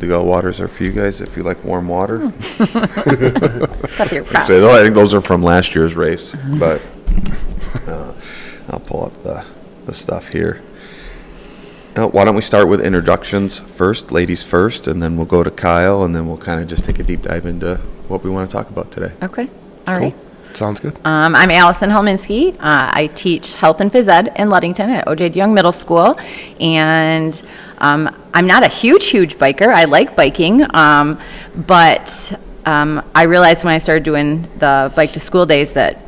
to go waters are for you guys if you like warm water. Actually, I think those are from last year's race, but I'll pull up the stuff here. Why don't we start with introductions first, ladies first, and then we'll go to Kyle, and then we'll kind of just take a deep dive into what we want to talk about today. Okay. All right. Sounds good. I'm Alison Helminski. I teach health and phys ed in Ludington at O.J. Young Middle School, and I'm not a huge biker. I like biking, but I realized when I started doing the bike to school days that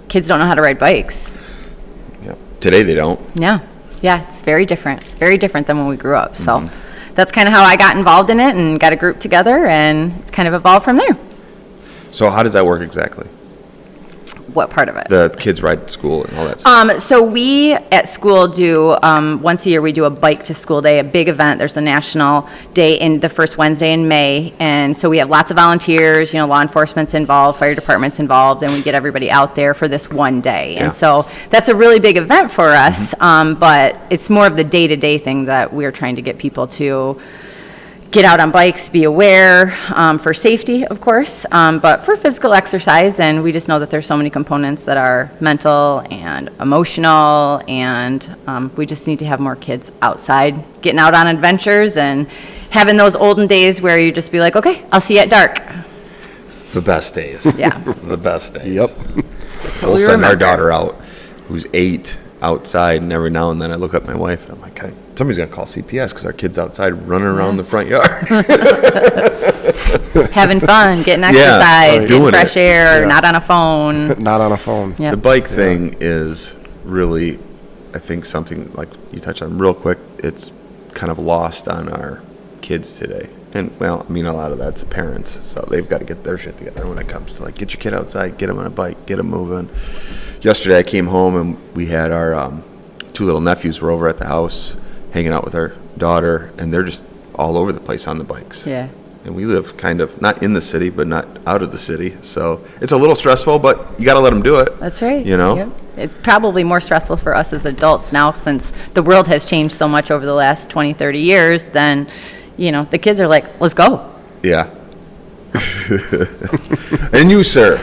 kids don't know how to ride bikes. Yeah. Today they don't. Yeah, it's very different than when we grew up. So that's kind of how I got involved in it and got a group together, and it's kind of evolved from there. So how does that work exactly? What part of it? The kids ride to school and all that stuff. So we at school do, once a year, we do a bike to school day, a big event. There's a national day in the first Wednesday in May. And so we have lots of volunteers, law enforcement's involved, fire department's involved, and we get everybody out there for this one day. Yeah. And so that's a really big event for us, but it's more of the day-to-day thing that we're trying to get people to get out on bikes, be aware, for safety, of course, but for physical exercise. And we just know that there's so many components that are mental and emotional, and we just need to have more kids outside, getting out on adventures and having those olden days where you just be like, okay, I'll see you at dark. The best days. Yeah. The best days. Yep. We'll send our daughter out, who's 8, outside, and every now and then I look at my wife and I'm like, somebody's going to call CPS because our kid's outside running around the front yard. Having fun, getting exercise, getting fresh air, Yeah. not on a phone. Not on a phone. Yep. The bike thing is really, I think, something like you touched on real quick. It's kind of lost on our kids today. And, well, I mean, a lot of that's the parents, so they've got to get their shit together when it comes to, like, get your kid outside, get them on a bike, get them moving. Yesterday I came home and we had our 2 little nephews were over at the house hanging out with our daughter, and they're just all over the place on the bikes. Yeah. And we live kind of not in the city, but not out of the city, so it's a little stressful, but you got to let them do it. That's right. Yep. It's probably more stressful for us as adults now, since the world has changed so much over the last 20, 30 years. Then, the kids are like, let's go. Yeah. And you, sir?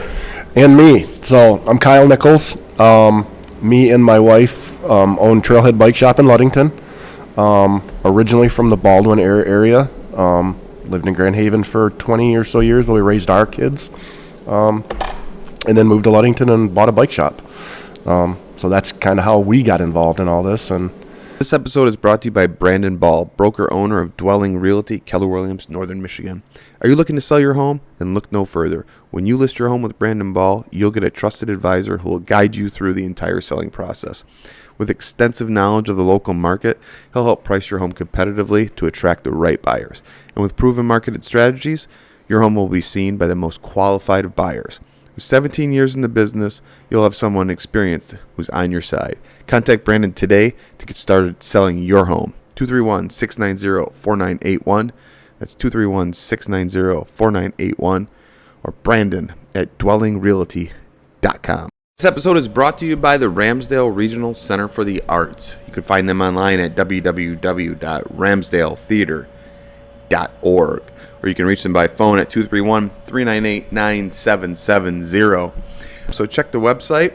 And me. So I'm Kyle Nichols. Me and my wife own Trailhead Bike Shop in Ludington. Originally from the Baldwin area. Lived in Grand Haven for 20 or so years while we raised our kids. And then moved to Ludington and bought a bike shop. So that's kind of how we got involved in all this. And This episode is brought to you by Brandon Ball, broker-owner of Dwelling Realty, Keller Williams, Northern Michigan. Are you looking to sell your home? Then look no further. When you list your home with Brandon Ball, you'll get a trusted advisor who will guide you through the entire selling process. With extensive knowledge of the local market, he'll help price your home competitively to attract the right buyers. And with proven marketed strategies, your home will be seen by the most qualified of buyers. With 17 years in the business, you'll have someone experienced who's on your side. Contact Brandon today to get started selling your home. 231-690-4981. That's 231-690-4981. Or Brandon at dwellingrealty.com. This episode is brought to you by the Ramsdell Regional Center for the Arts. You can find them online at www.ramsdaletheater.org. Or you can reach them by phone at 231-398-9770. So check the website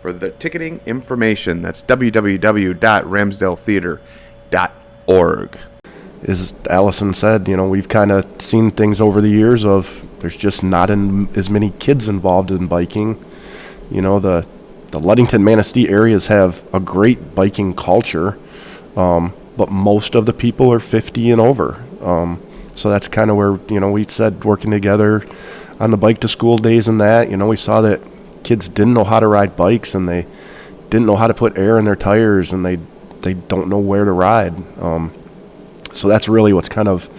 for the ticketing information. That's www.ramsdaletheater.org. as Allison said, we've kind of seen things over the years of there's just not as many kids involved in biking. The Ludington, Manistee areas have a great biking culture, but most of the people are 50 and over. So that's kind of where, we said working together on the bike to school days and that, we saw that kids didn't know how to ride bikes and they didn't know how to put air in their tires and they don't know where to ride. So that's really what's kind of,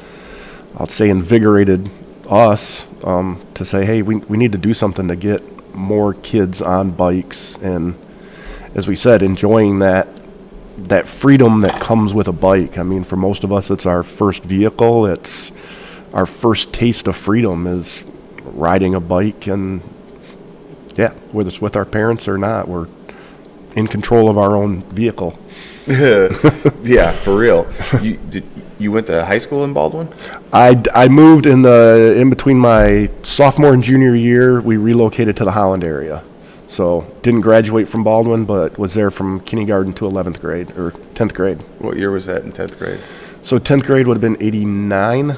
I'll say, invigorated us to say, hey, we need to do something to get more kids on bikes and, as we said, enjoying that freedom that comes with a bike. I mean, for most of us, it's our first vehicle. It's our first taste of freedom is riding a bike, and yeah, whether it's with our parents or not, we're in control of our own vehicle. Yeah, for real. you went to high school in Baldwin? I moved in between my sophomore and junior year. We relocated to the Holland area. So didn't graduate from Baldwin, but was there from kindergarten to 11th grade or 10th grade. What year was that in 10th grade? So 10th grade would have been 89,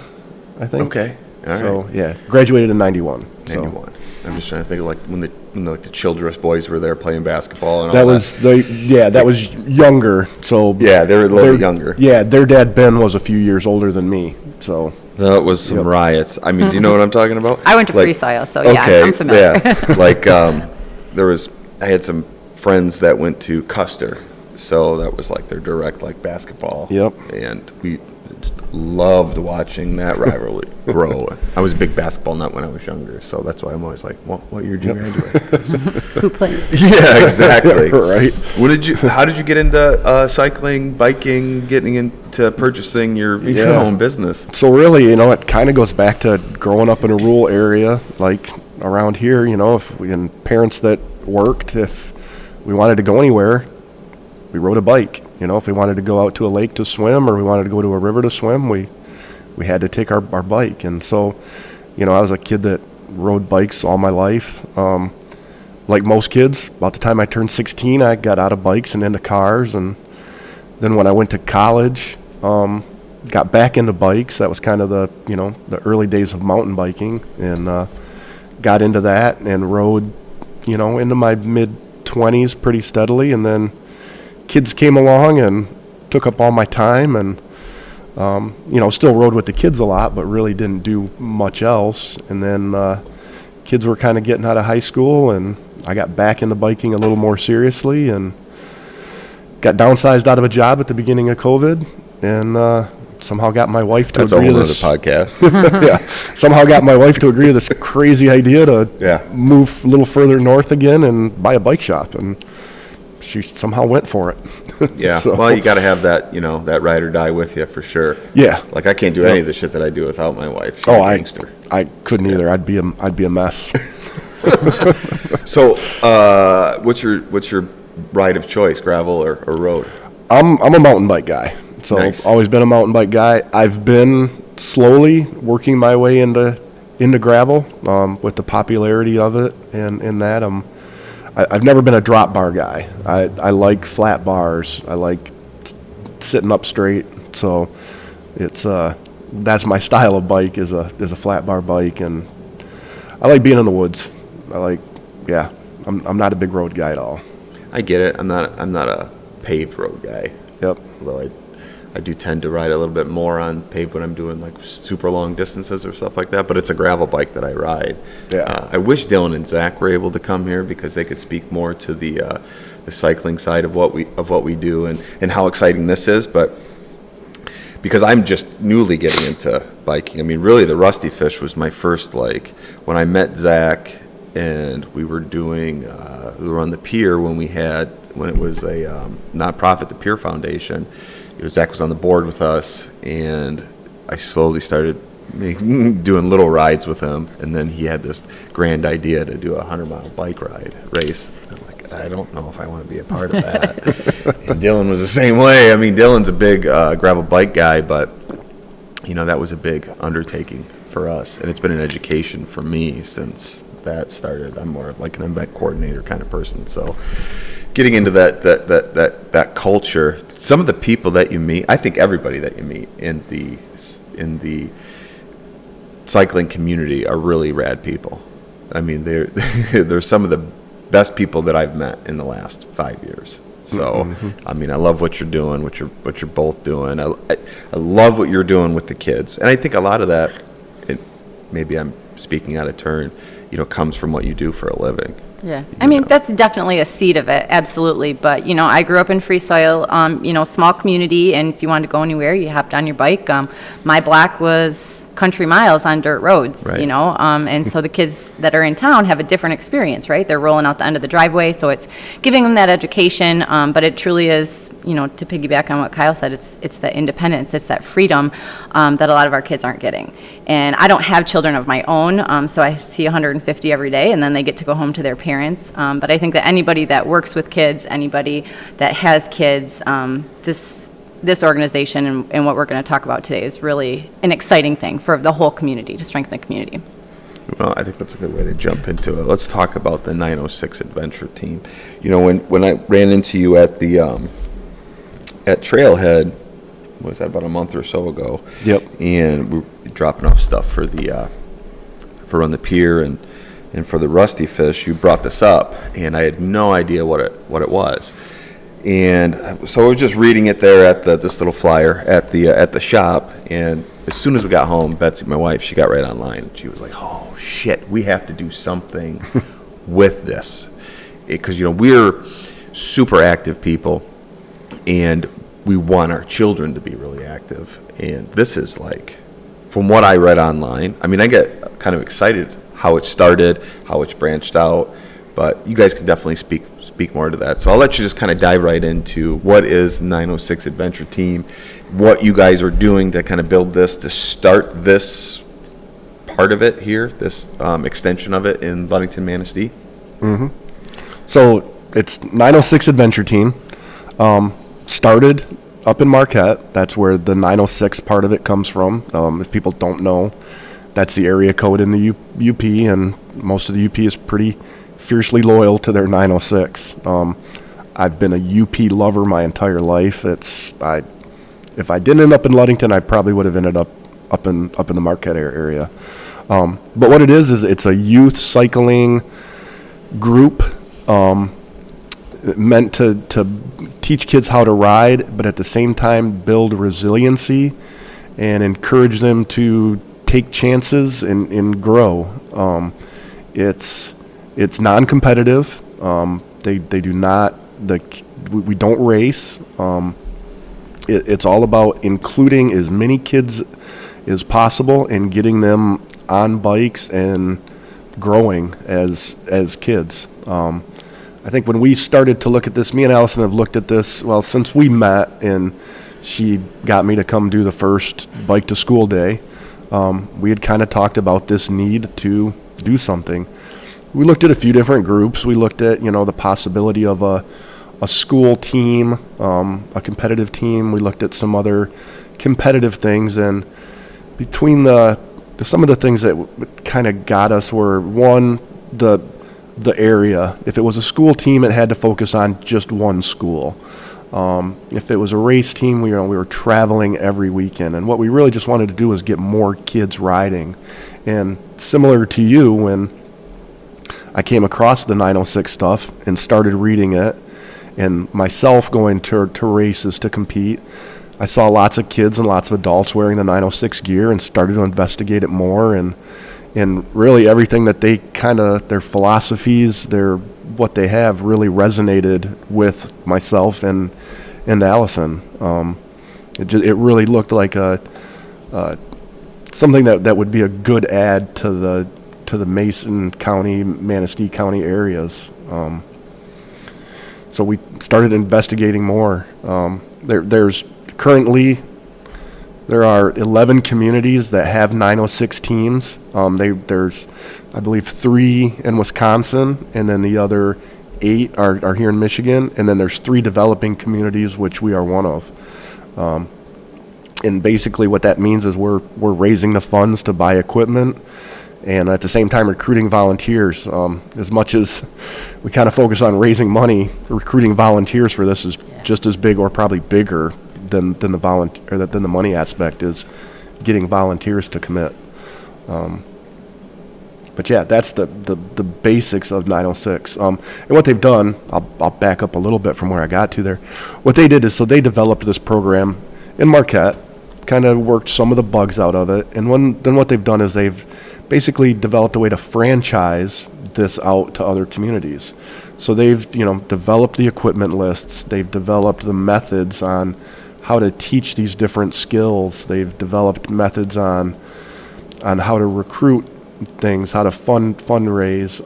I think. Okay. All right. So yeah, graduated in 91. 91. I'm just trying to think of like when the Childress boys were there playing basketball and all That that. was that was younger. So Yeah, they were a little bit younger. Yeah, their dad Ben was a few years older than me. So That was some riots. I mean, do you know what I'm talking about? I went to Freestyle, so yeah, I'm familiar. Yeah, like I had some friends that went to Custer, so that was like their direct like basketball. Yep. And we just loved watching that rivalry grow. I was a big basketball nut when I was younger, so that's why I'm always like, what year did you graduate? Who played? Yeah, exactly. Right. How did you get into cycling, biking, getting into purchasing your own business? So really, it kind of goes back to growing up in a rural area, like around here. And parents that worked, if we wanted to go anywhere, we rode a bike. If we wanted to go out to a lake to swim or we wanted to go to a river to swim, we had to take our bike. And so, I was a kid that rode bikes all my life. Like most kids, about the time I turned 16, I got out of bikes and into cars. And then when I went to college, got back into bikes. That was kind of the early days of mountain biking, and got into that and rode, into my mid-20s pretty steadily. And then kids came along and took up all my time, and still rode with the kids a lot, but really didn't do much else. And then kids were kind of getting out of high school, and I got back into biking a little more seriously, and got downsized out of a job at the beginning of COVID, and somehow got my wife to agree to this. That's a whole other podcast. Yeah, somehow got my wife to agree to this crazy idea to move a little further north again and buy a bike shop, and she somehow went for it. Yeah. So, well, you got to have that, that ride or die with you for sure. Yeah. Like I can't do any of the shit that I do without my wife. She's Oh, a gangster. I couldn't either. I'd be a mess. So, what's your ride of choice, gravel or road? I'm a mountain bike guy. So Nice. always been a mountain bike guy. I've been slowly working my way into gravel with the popularity of it and that. I've never been a drop bar guy. I like flat bars. I like sitting up straight. So it's that's my style of bike is a flat bar bike, and I like being in the woods. I'm not a big road guy at all. I get it. I'm not a paved road guy. Yep. Although I do tend to ride a little bit more on paved when I'm doing like super long distances or stuff like that, but it's a gravel bike that I ride. Yeah. I wish Dylan and Zach were able to come here because they could speak more to the cycling side of what we do and how exciting this is, but because I'm just newly getting into biking. I mean, really the Rusty Fish was my first, like, when I met Zach and we were doing, we were on the pier when it was a nonprofit, the Pier Foundation. Zach was on the board with us, and I slowly started doing little rides with him, and then he had this grand idea to do a 100-mile bike ride race. I'm like, I don't know if I want to be a part of that. And Dylan was the same way. I mean, Dylan's a big gravel bike guy, but that was a big undertaking for us, and it's been an education for me since that started. I'm more like an event coordinator kind of person, so getting into that culture. Some of the people that you meet, I think everybody that you meet in the cycling community are really rad people. I mean, they're some of the best people that I've met in the last 5 years. So, I mean, I love what you're doing, what you're both doing. I love what you're doing with the kids, and I think a lot of that, maybe I'm speaking out of turn, comes from what you do for a living. Yeah, I mean, that's definitely a seed of it, absolutely. But, I grew up in Freestyle, small community, and if you wanted to go anywhere, you hopped on your bike. My block was country miles on dirt roads, Right. And so the kids that are in town have a different experience, right? They're rolling out the end of the driveway, so it's giving them that education, but it truly is, to piggyback on what Kyle said, it's that independence, it's that freedom that a lot of our kids aren't getting. And I don't have children of my own, so I see 150 every day, and then they get to go home to their parents. But I think that anybody that works with kids, anybody that has kids, this this organization and what we're going to talk about today is really an exciting thing for the whole community, to strengthen the community. Well, I think that's a good way to jump into it. Let's talk about the 906 Adventure Team. You know, when I ran into you at the at Trailhead, was that about a month or so ago? Yep. And we were dropping off stuff for the for on the pier and for the Rusty Fish. You brought this up, and I had no idea what it was. And so I was just reading it there at this little flyer at the shop, and as soon as we got home, Betsy, my wife, she got right online. She was like, "Oh shit, we have to do something with this," because we're super active people, and we want our children to be really active. And this is like, from what I read online, I mean, I get kind of excited how it started, how it's branched out, but you guys can definitely speak more to that. So I'll let you just kind of dive right into what is 906 Adventure Team, what you guys are doing to kind of build this, to start this part of it here, this extension of it in Ludington, Manistee. Mm-hmm. So it's 906 Adventure Team. Started up in Marquette. That's where the 906 part of it comes from. If people don't know, that's the area code in the UP, and most of the UP is pretty fiercely loyal to their 906. I've been a UP lover my entire life. If I didn't end up in Ludington, I probably would have ended up in the Marquette area. But what it is it's a youth cycling group meant to teach kids how to ride, but at the same time build resiliency and encourage them to take chances and grow. It's non-competitive. They do not, we don't race. It's all about including as many kids as possible and getting them on bikes and growing as kids. I think when we started to look at this, me and Alison have looked at this, well, since we met, and she got me to come do the first bike to school day. We had kind of talked about this need to do something. We looked at a few different groups. We looked at, the possibility of a school team, a competitive team. We looked at some other competitive things, and between some of the things that kind of got us were, one, the area. If it was a school team, it had to focus on just one school. If it was a race team, we were traveling every weekend, and what we really just wanted to do was get more kids riding. And similar to you, when I came across the 906 stuff and started reading it, and myself going to races to compete, I saw lots of kids and lots of adults wearing the 906 gear and started to investigate it more, and really everything that they their philosophies, what they have really resonated with myself and Alison. It really looked like something that would be a good add to the Mason County, Manistee County areas. So we started investigating more. There are 11 communities that have 906 teams. There's, I believe, 3 in Wisconsin, and then the other 8 are here in Michigan, and then there's 3 developing communities, which we are one of. And basically what that means is we're raising the funds to buy equipment, and at the same time recruiting volunteers. As much as we kind of focus on raising money, recruiting volunteers for this is just as big or probably bigger than the money aspect is getting volunteers to commit. But yeah, that's the basics of 906. And what they've done, I'll back up a little bit from where I got to there. What they did is, so they developed this program in Marquette, kind of worked some of the bugs out of it, and then what they've done is they've basically developed a way to franchise this out to other communities. So they've developed the equipment lists, they've developed the methods on how to teach these different skills, they've developed methods on how to recruit things, how to fundraise,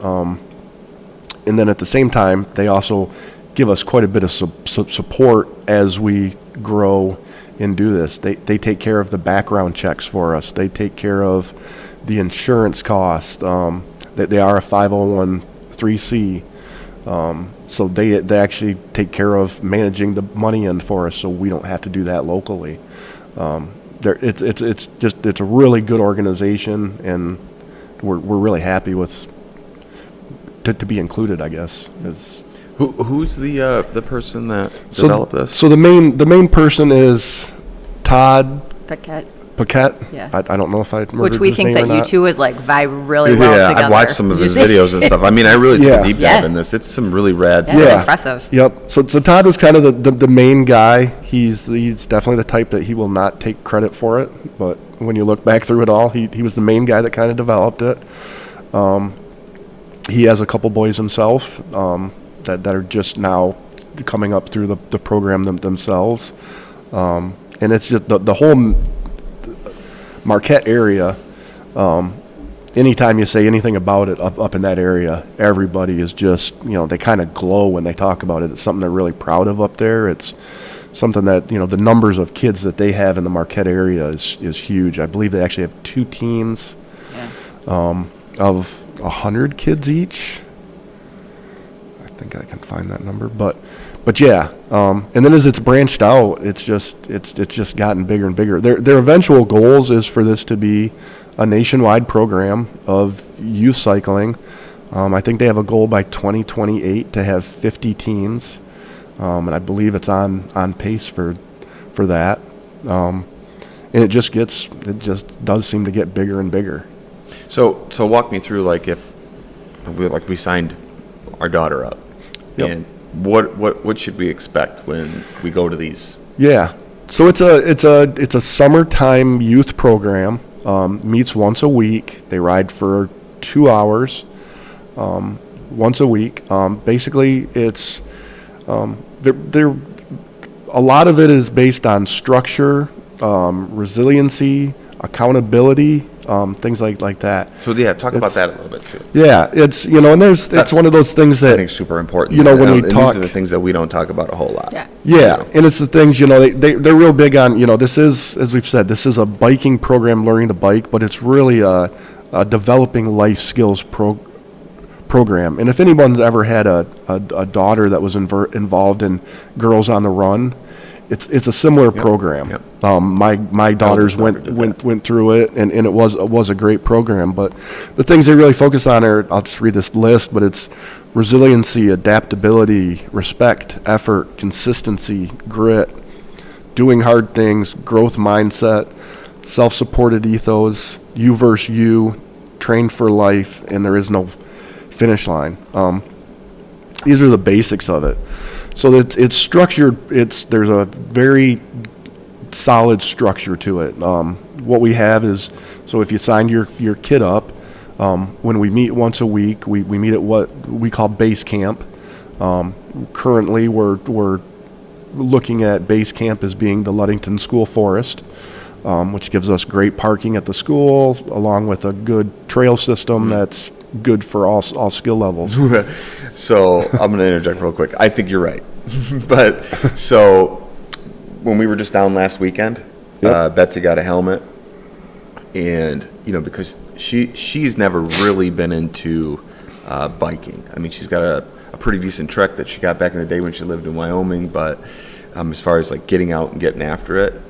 and then at the same time they also give us quite a bit of support as we grow and do this. They take care of the background checks for us, they take care of the insurance cost, they are a 501(c)(3), So they actually take care of managing the money end for us, so we don't have to do that locally. It's a really good organization, and we're really happy with to be included, I guess. Who's the person that developed this? So the main person is Todd Paquette. Yeah. I don't know if I remember Which we his think name that or you not. two would like vibe really well Yeah, together. I've watched some of his Just- videos and stuff. I mean, I really took Yeah. a deep dive in this. It's some really rad That's stuff. impressive. Yep. So Todd was kind of the main guy. He's definitely the type that he will not take credit for it. But when you look back through it all, he was the main guy that kind of developed it. He has a couple boys himself that are just now coming up through the program themselves. And it's just the whole Marquette area. Anytime you say anything about it up in that area, everybody is just, they kind of glow when they talk about it. It's something they're really proud of up there. It's something that, the numbers of kids that they have in the Marquette area is huge. I believe they actually have 2 teams of 100 kids each. I think I can find that number, but yeah. And then as it's branched out, it's just gotten bigger and bigger. Their eventual goals is for this to be a nationwide program of youth cycling. I think they have a goal by 2028 to have 50 teams, and I believe it's on pace for that. And it just does seem to get bigger and bigger. So walk me through, like, if we signed our daughter up, Yep. and what should we expect when we go to these? Yeah. So it's a summertime youth program. Meets once a week. They ride for 2 hours once a week. Basically, it's they're a lot of it is based on structure, resiliency, accountability, things like that. So yeah, talk about that a little bit too. Yeah, it's and it's one of those things I that think super important. when we and talk, these are the things that we don't talk about a whole lot. Yeah. Yeah, and it's the things, they're real big on, this is, as we've said, this is a biking program, learning to bike, but it's really a developing life skills program. And if anyone's ever had a daughter that was involved in Girls on the Run, it's a similar program. Yep. My daughters went through it, and it was a great program. But the things they really focus on are, I'll just read this list, but it's resiliency, adaptability, respect, effort, consistency, grit, doing hard things, growth mindset, self-supported ethos, you versus you, train for life, and there is no finish line. These are the basics of it. So it's structured. There's a very solid structure to it. What we have is, so if you signed your kid up, when we meet once a week, we meet at what we call base camp. Currently, we're looking at base camp as being the Ludington School Forest, which gives us great parking at the school, along with a good trail system that's good for all skill levels. So I'm going to interject real quick. I think you're right. But so when we were just down last weekend, Yep. Betsy got a helmet, and because she's never really been into biking. I mean, she's got a pretty decent trek that she got back in the day when she lived in Wyoming, but as far as like getting out and getting after it,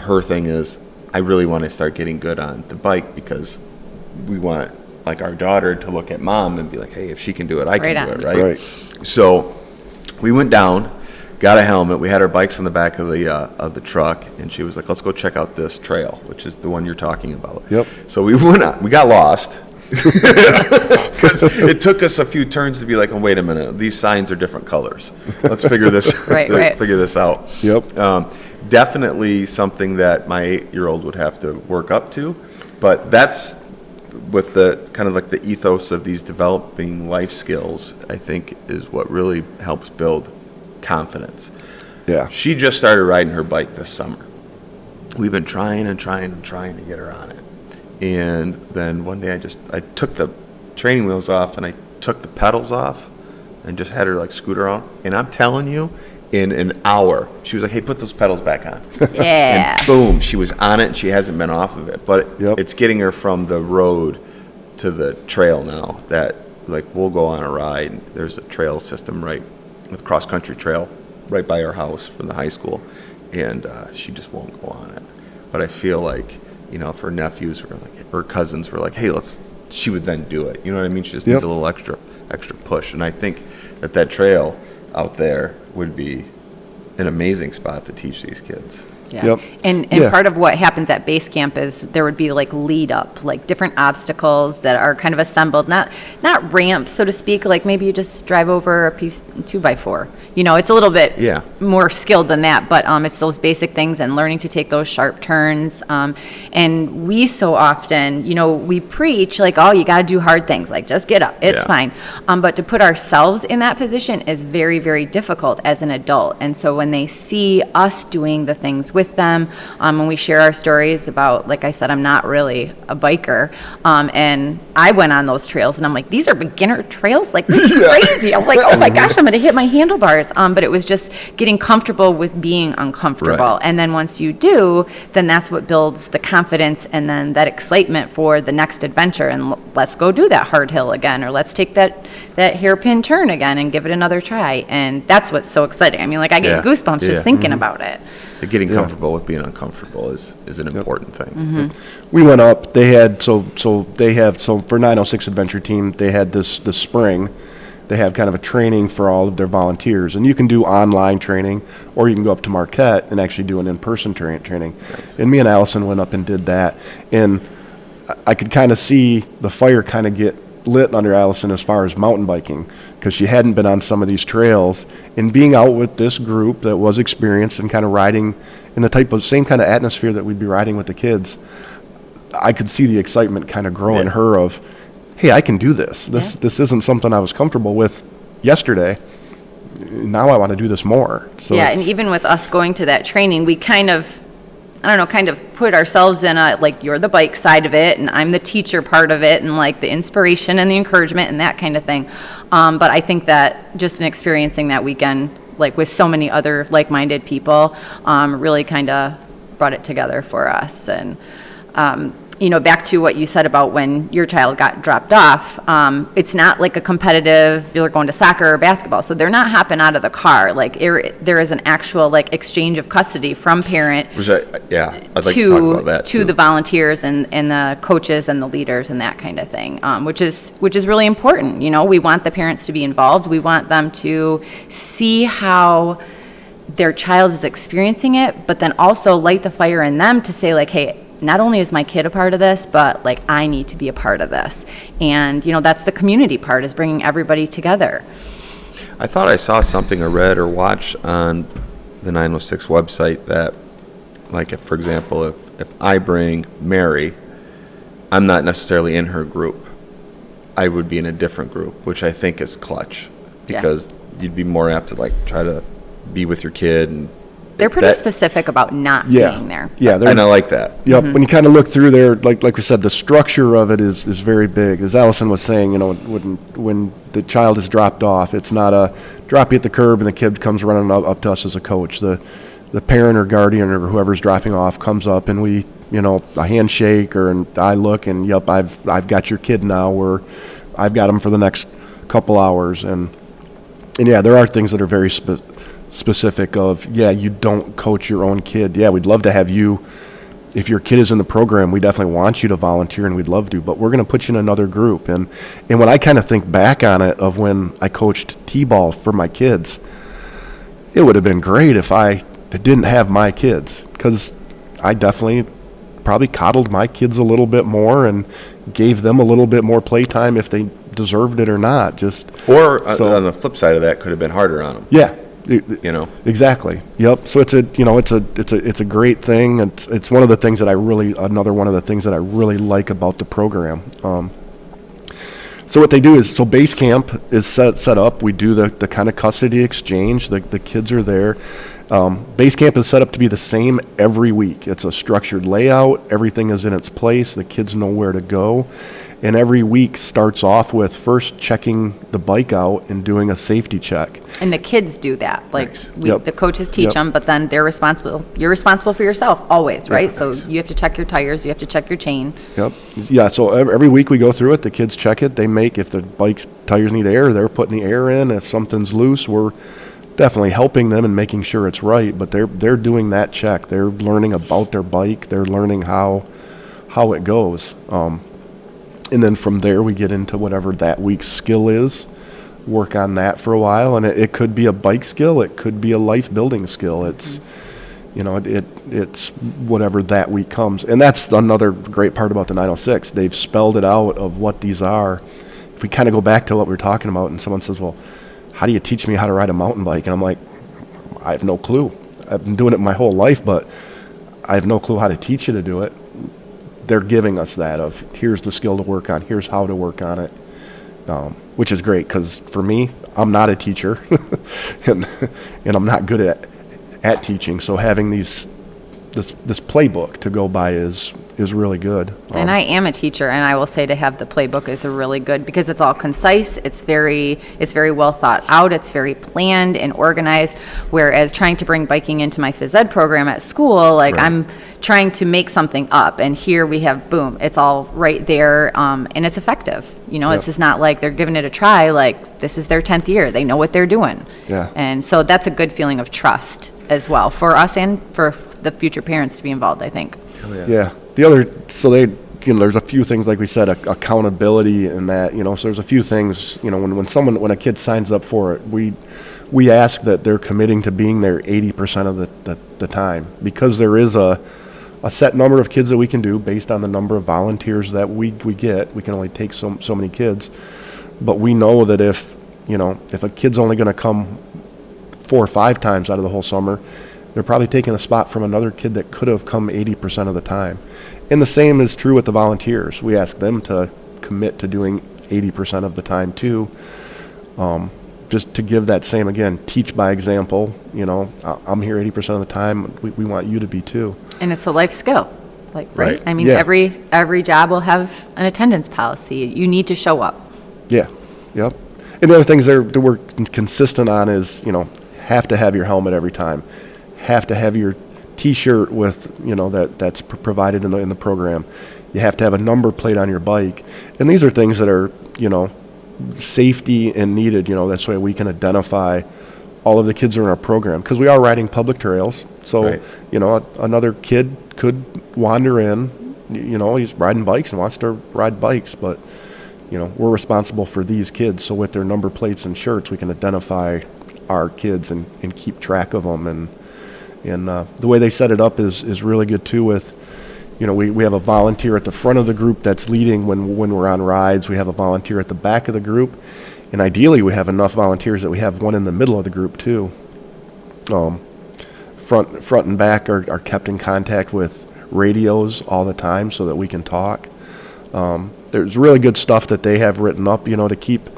her thing is, I really want to start getting good on the bike, because we want like our daughter to look at mom and be like, hey, if she can do it, I can Right do on. it, right? Right. So we went down, got a helmet. We had our bikes in the back of the truck, and she was like, let's go check out this trail, which is the one you're talking about. Yep. So we went out. We got lost. Because it took us a few turns to be like, oh, wait a minute, these signs are different colors. Let's figure this figure this out. Yep. Definitely something that my 8-year-old would have to work up to, but that's with the kind of like the ethos of these developing life skills, I think, is what really helps build confidence. Yeah. She just started riding her bike this summer. We've been trying to get her on it. And then one day I took the training wheels off and I took the pedals off and just had her like scooter on. And I'm telling you, in an hour, she was like, hey, put those pedals back on. Yeah. And boom, she was on it, and she hasn't been off of it. But Yep. it's getting her from the road to the trail now, that like we'll go on a ride. There's a trail system right with cross country trail right by our house from the high school, and she just won't go on it. But I feel like, if her nephews were like, her cousins were like, hey, she would then do it. You know what I mean? She just needs a little extra push. And I think that trail out there would be an amazing spot to teach these kids. Yeah. Yep. And part of what happens at base camp is there would be like lead up, like different obstacles that are kind of assembled, not ramps, so to speak, like maybe you just drive over a piece 2x4. It's a little bit more skilled than that, but it's those basic things and learning to take those sharp turns. And we so often, we preach like, oh, you got to do hard things, like just get up, it's fine. But to put ourselves in that position is very, very difficult as an adult. And so when they see us doing the things with them, when we share our stories about, like I said, I'm not really a biker, and I went on those trails and I'm like, these are beginner trails, like this is crazy. I'm like, oh my gosh, I'm gonna hit my handlebars. But it was just getting comfortable with being uncomfortable. Right. And then once you do, then that's what builds the confidence and then that excitement for the next adventure. And let's go do that hard hill again, or let's take that hairpin turn again and give it another try. And that's what's so exciting. I mean, like I get goosebumps just thinking about it. Getting comfortable with being uncomfortable is an important thing. Mm-hmm. We went up. They had so for 906 Adventure Team, they had this spring. They have kind of a training for all of their volunteers, and you can do online training, or you can go up to Marquette and actually do an in-person training. Nice. And me and Allison went up and did that, and I could kind of see the fire kind of get lit under Allison as far as mountain biking, because she hadn't been on some of these trails, and being out with this group that was experienced and kind of riding in the type of same kind of atmosphere that we'd be riding with the kids, I could see the excitement kind of grow in her of, hey, I can do this. This isn't something I was comfortable with yesterday. Now I want to do this more. So and even with us going to that training, we kind of put ourselves in a, like, you're the bike side of it and I'm the teacher part of it, and like the inspiration and the encouragement and that kind of thing. But I think that just in experiencing that weekend, like with so many other like-minded people, really kind of brought it together for us. And back to what you said about when your child got dropped off, it's not like a competitive, you're going to soccer or basketball, so they're not hopping out of the car. Like there is an actual like exchange of custody from parent I'd like to talk about that to the volunteers and the coaches and the leaders and that kind of thing, which is really important. We want the parents to be involved. We want them to see how their child is experiencing it, but then also light the fire in them to say like, hey, not only is my kid a part of this, but like I need to be a part of this. And that's the community part, is bringing everybody together. I thought I saw something or read or watched on the 906 website that, like, for example, if I bring Mary, I'm not necessarily in her group. I would be in a different group, which I think is clutch, because you'd be more apt to like try to be with your kid, and they're pretty specific about not being there. Yeah, and I like that. Yep. When you kind of look through there, like we said, the structure of it is very big. As Allison was saying, when the child is dropped off, it's not a drop you at the curb and the kid comes running up to us as a coach. The parent or guardian or whoever's dropping off comes up and we, a handshake, and I look and yep, I've got your kid now, or I've got him for the next couple hours, and there are things that are very specific of, you don't coach your own kid. We'd love to have you. If your kid is in the program, we definitely want you to volunteer and we'd love to, but we're going to put you in another group. And when I kind of think back on it, of when I coached T-ball for my kids, it would have been great if I didn't have my kids, because I definitely probably coddled my kids a little bit more and gave them a little bit more playtime if they deserved it or not. On the flip side of that, could have been harder on them. Yeah. Exactly. Yep. So it's a great thing. It's one of the things that another one of the things that I really like about the program. So what they do is, base camp is set up. We do the kind of custody exchange. The kids are there. Base camp is set up to be the same every week. It's a structured layout. Everything is in its place. The kids know where to go. And every week starts off with first checking the bike out and doing a safety check. And the kids do that. Like Nice. the coaches teach Yep. them, but then they're responsible. You're responsible for yourself always, right? So nice. you have to check your tires. You have to check your chain. Yep. Yeah, so every week we go through it, the kids check it. They make, if the bike's tires need air, they're putting the air in. If something's loose, we're definitely helping them and making sure it's right, but they're doing that check. They're learning about their bike. They're learning how it goes. And then from there we get into whatever that week's skill is, work on that for a while, and it could be a bike skill, it could be a life building skill. It's it's whatever that week comes. And that's another great part about the 906. They've spelled it out of what these are. If we kind of go back to what we were talking about, and someone says, well, how do you teach me how to ride a mountain bike? And I'm like, I have no clue. I've been doing it my whole life, but I have no clue how to teach you to do it. They're giving us that of, here's the skill to work on, here's how to work on it, which is great, because for me, I'm not a teacher, and I'm not good at teaching, so having this playbook to go by is really good. And I am a teacher, and I will say to have the playbook is a really good, because it's all concise, it's very well thought out, it's very planned and organized, whereas trying to bring biking into my phys ed program at school, like Right. I'm trying to make something up, and here we have, boom, it's all right there, and it's effective. It's Yep. just not like they're giving it a try, like this is their 10th year, they know what they're doing. Yeah. And so that's a good feeling of trust as well, for us and for the future parents to be involved, I think. Yeah. The other, so there's a few things, like we said, accountability and that, so there's a few things, when a kid signs up for it, we ask that they're committing to being there 80% of the time, because there is a set number of kids that we can do based on the number of volunteers that we get. We can only take so many kids, but we know that if a kid's only going to come 4 or 5 times out of the whole summer, they're probably taking a spot from another kid that could have come 80% of the time. And the same is true with the volunteers. We ask them to commit to doing 80% of the time too. Just to give that same, again, teach by example. I'm here 80% of the time. We want you to be too. And it's a life skill, right? Right. I mean, Yeah. every job will have an attendance policy. You need to show up. Yeah. Yep. And the other things that we're consistent on is, have to have your helmet every time. Have to have your T-shirt with, that's provided in the program. You have to have a number plate on your bike. And these are things that are, safety and needed. That's why we can identify all of the kids who are in our program, because we are riding public trails. So, Right. Another kid could wander in, he's riding bikes and wants to ride bikes, but, we're responsible for these kids. So with their number plates and shirts, we can identify our kids and keep track of them. And the way they set it up is really good too. With, we have a volunteer at the front of the group that's leading when we're on rides. We have a volunteer at the back of the group, and ideally we have enough volunteers that we have one in the middle of the group too. Front and back are kept in contact with radios all the time so that we can talk. There's really good stuff that they have written up, to keep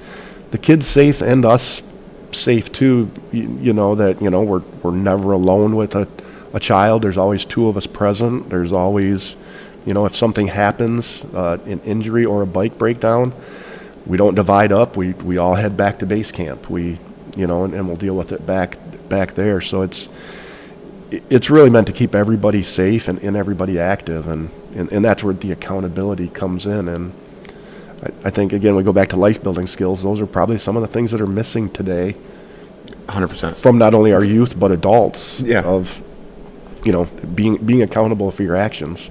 the kids safe and us safe too. That we're never alone with a child. There's always 2 of us present. There's always, if something happens, an injury or a bike breakdown, we don't divide up. We all head back to base camp. And we'll deal with it back there. So it's really meant to keep everybody safe and everybody active, and that's where the accountability comes in. And I think, again, we go back to life building skills. Those are probably some of the things that are missing today 100%. from not only our youth but adults. Yeah. Of being accountable for your actions.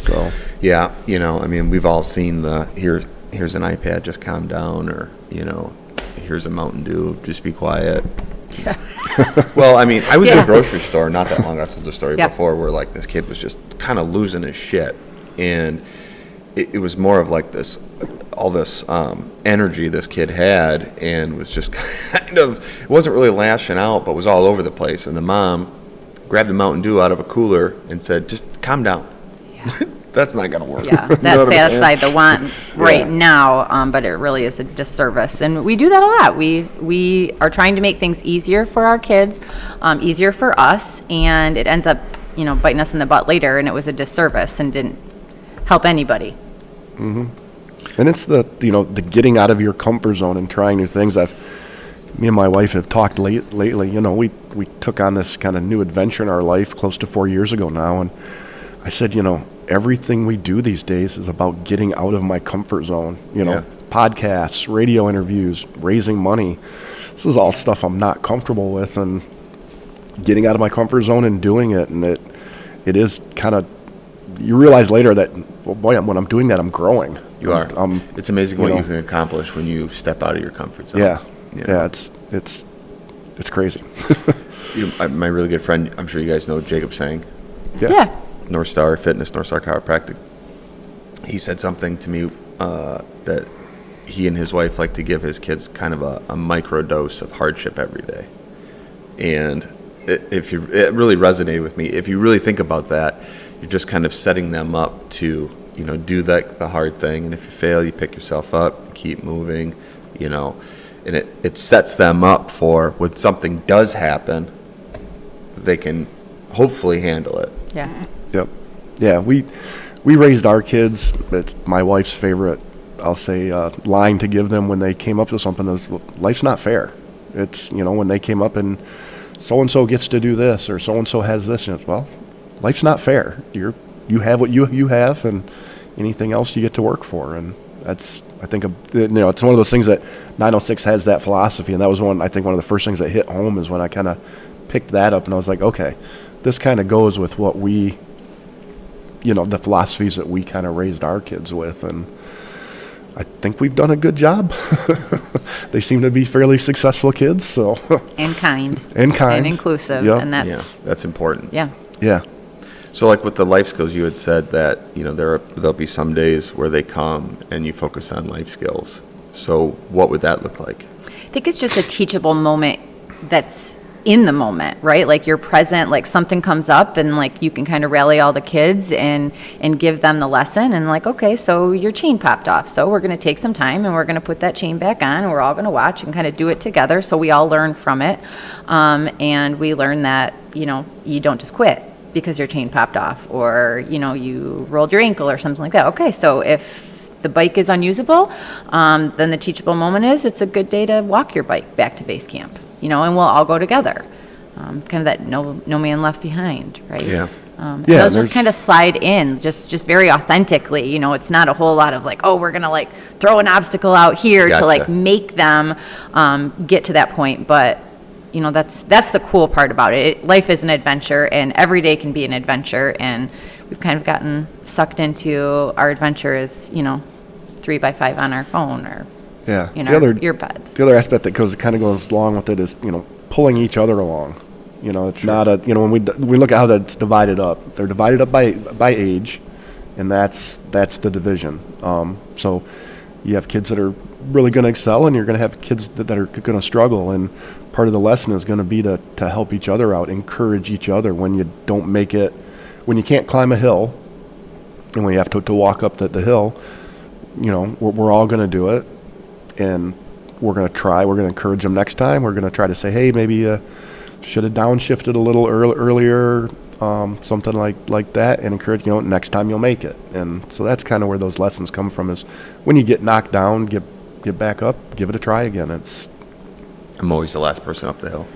So Yeah, we've all seen here's an iPad, just calm down, or here's a Mountain Dew, just be quiet. Yeah. Well, I was in Yeah. a grocery store not that long ago. I've told the story Yeah. before, where like this kid was just kind of losing his shit, and it was more of like all this energy this kid had, and was just kind of, it wasn't really lashing out, but was all over the place. And the mom grabbed a Mountain Dew out of a cooler and said, just calm down. Yeah. That's not going to work. Yeah, You know that what I'm saying? satisfied the want right Yeah. now, but it really is a disservice. And we do that a lot. We are trying to make things easier for our kids, easier for us, and it ends up, biting us in the butt later, and it was a disservice and didn't help anybody. And it's the getting out of your comfort zone and trying new things. me and my wife have talked lately. You know, we took on this kind of new adventure in our life close to 4 years ago now, and I said, you know, everything we do these days is about getting out of my comfort zone. You know, podcasts, radio interviews, raising money. This is all stuff I'm not comfortable with, and getting out of my comfort zone and doing it. And it is kind of, you realize later that, well, boy, when I'm doing that, I'm growing. You are. It's amazing what you can accomplish when you step out of your comfort zone. Yeah, it's crazy. My really good friend, I'm sure you guys know Jacob Sang. Yeah. North Star Fitness, North Star Chiropractic. He said something to me that he and his wife like to give his kids kind of a micro dose of hardship every day. And it really resonated with me. If you really think about that, you're just kind of setting them up to, you know, do the hard thing. And if you fail, you pick yourself up, keep moving, you know. And it sets them up for when something does happen, they can hopefully handle it. Yeah. Yep. Yeah, we raised our kids. It's my wife's favorite, I'll say, line to give them when they came up to something is, well, life's not fair. It's, you know, when they came up and so-and-so gets to do this or so-and-so has this, and it's, well, life's not fair. You have what you have, and anything else you get to work for. And that's, I think, you know, it's one of those things that 906 has that philosophy, and that was one of the first things that hit home is when I kind of picked that up, and I was like, okay, this kind of goes with what we, you know, the philosophies that we kind of raised our kids with, and I think we've done a good job. They seem to be fairly successful kids, so. And kind. And inclusive, yep. and that's important. Yeah. Yeah. So like with the life skills, you had said that, you know, there'll be some days where they come and you focus on life skills. So what would that look like? I think it's just a teachable moment that's in the moment, right? Like you're present, like something comes up and like you can kind of rally all the kids and give them the lesson and like, okay, so your chain popped off. So we're going to take some time and we're going to put that chain back on. And we're all going to watch and kind of do it together. So we all learn from it. And we learn that, you know, you don't just quit because your chain popped off or, you know, you rolled your ankle or something like that. Okay, so if the bike is unusable, then the teachable moment is it's a good day to walk your bike back to base camp, you know, and we'll all go together. Kind of that no man left behind, right? Yeah. And those just kind of slide in just very authentically, you know, it's not a whole lot of like, oh, we're going to like throw an obstacle out here to like make them get to that point. But, you know, that's the cool part about it. Life is an adventure and every day can be an adventure. And we've kind of gotten sucked into our adventure as, you know, 3x5 on our phone or, you know, earbuds. The other aspect that kind of goes along with it is, you know, pulling each other along. You know, it's not you know, when we look at how that's divided up, they're divided up by age, and that's the division. So you have kids that are really going to excel, and you're going to have kids that are going to struggle. And part of the lesson is going to be to help each other out, encourage each other when you don't make it, when you can't climb a hill, and when you have to walk up the hill. You know, we're all going to do it, and we're going to try. We're going to encourage them next time. We're going to try to say, hey, maybe should have downshifted a little earlier, something like that, and encourage, you know, next time you'll make it. And so that's kind of where those lessons come from, is when you get knocked down, get back up, give it a try again. I'm always the last person up the hill.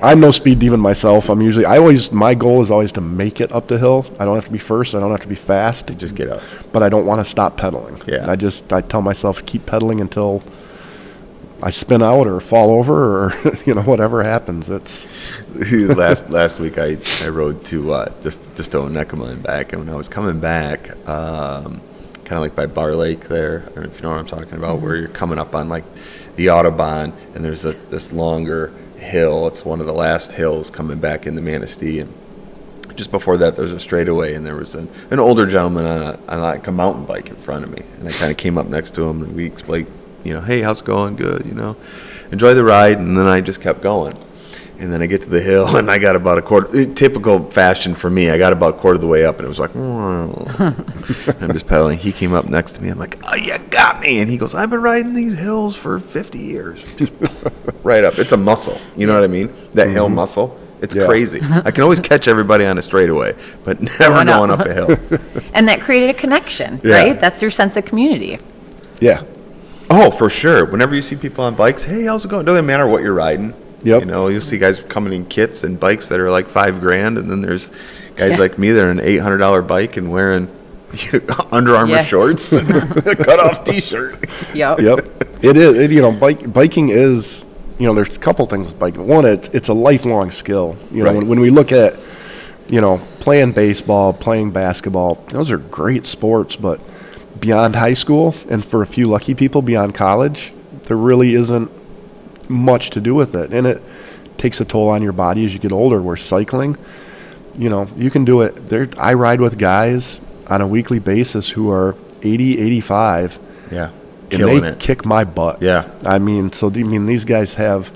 I'm no speed demon myself. My goal is always to make it up the hill. I don't have to be first. I don't have to be fast. Just get up. But I don't want to stop pedaling. Yeah. And I tell myself keep pedaling until I spin out or fall over or you know, whatever happens. It's last week I rode to just to Onekama and back, and when I was coming back, kind of like by Bar Lake there, I don't know if you know what I'm talking about, where you're coming up on like the Autobahn, and there's this longer hill. It's one of the last hills coming back into Manistee, and just before that there's a straightaway, and there was an older gentleman on like a mountain bike in front of me, and I kind of came up next to him and we explained, you know, hey, how's it going? Good, you know, enjoy the ride. And then I just kept going. And then I get to the hill, and I got about a quarter, typical fashion for me, I got about a quarter of the way up, and it was like, I'm just pedaling. He came up next to me. I'm like, oh, you got me. And he goes, I've been riding these hills for 50 years. Just right up. It's a muscle. You know what I mean? That hill muscle. It's crazy. I can always catch everybody on a straightaway, but never going up a hill. And that created a connection, right? That's your sense of community. Yeah. Oh, for sure. Whenever you see people on bikes, hey, how's it going? Doesn't matter what you're riding. Yep. You know, you'll see guys coming in kits and bikes that are like $5,000, and then there's guys like me that are an $800 bike and wearing Under Armour shorts, cut off T-shirt. Yep. It is. Biking is. There's a couple things with biking. One, it's a lifelong skill. When we look at, playing baseball, playing basketball, those are great sports, but beyond high school and for a few lucky people beyond college, there really isn't much to do with it, and it takes a toll on your body as you get older. Where cycling, you can do it. I ride with guys on a weekly basis who are 80, 85. Yeah. And they kick my butt. Yeah. These guys have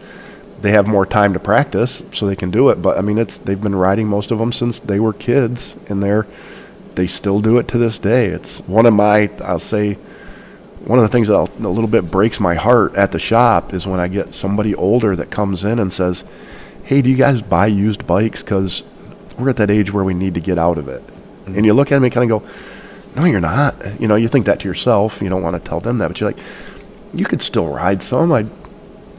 more time to practice, so they can do it. But they've been riding, most of them, since they were kids, and they still do it to this day. It's one of the things that a little bit breaks my heart at the shop is when I get somebody older that comes in and says, "Hey, do you guys buy used bikes? Because we're at that age where we need to get out of it." Mm-hmm. And you look at them and kind of go, "No, you're not." You think that to yourself. You don't want to tell them that, but you're like, you could still ride some.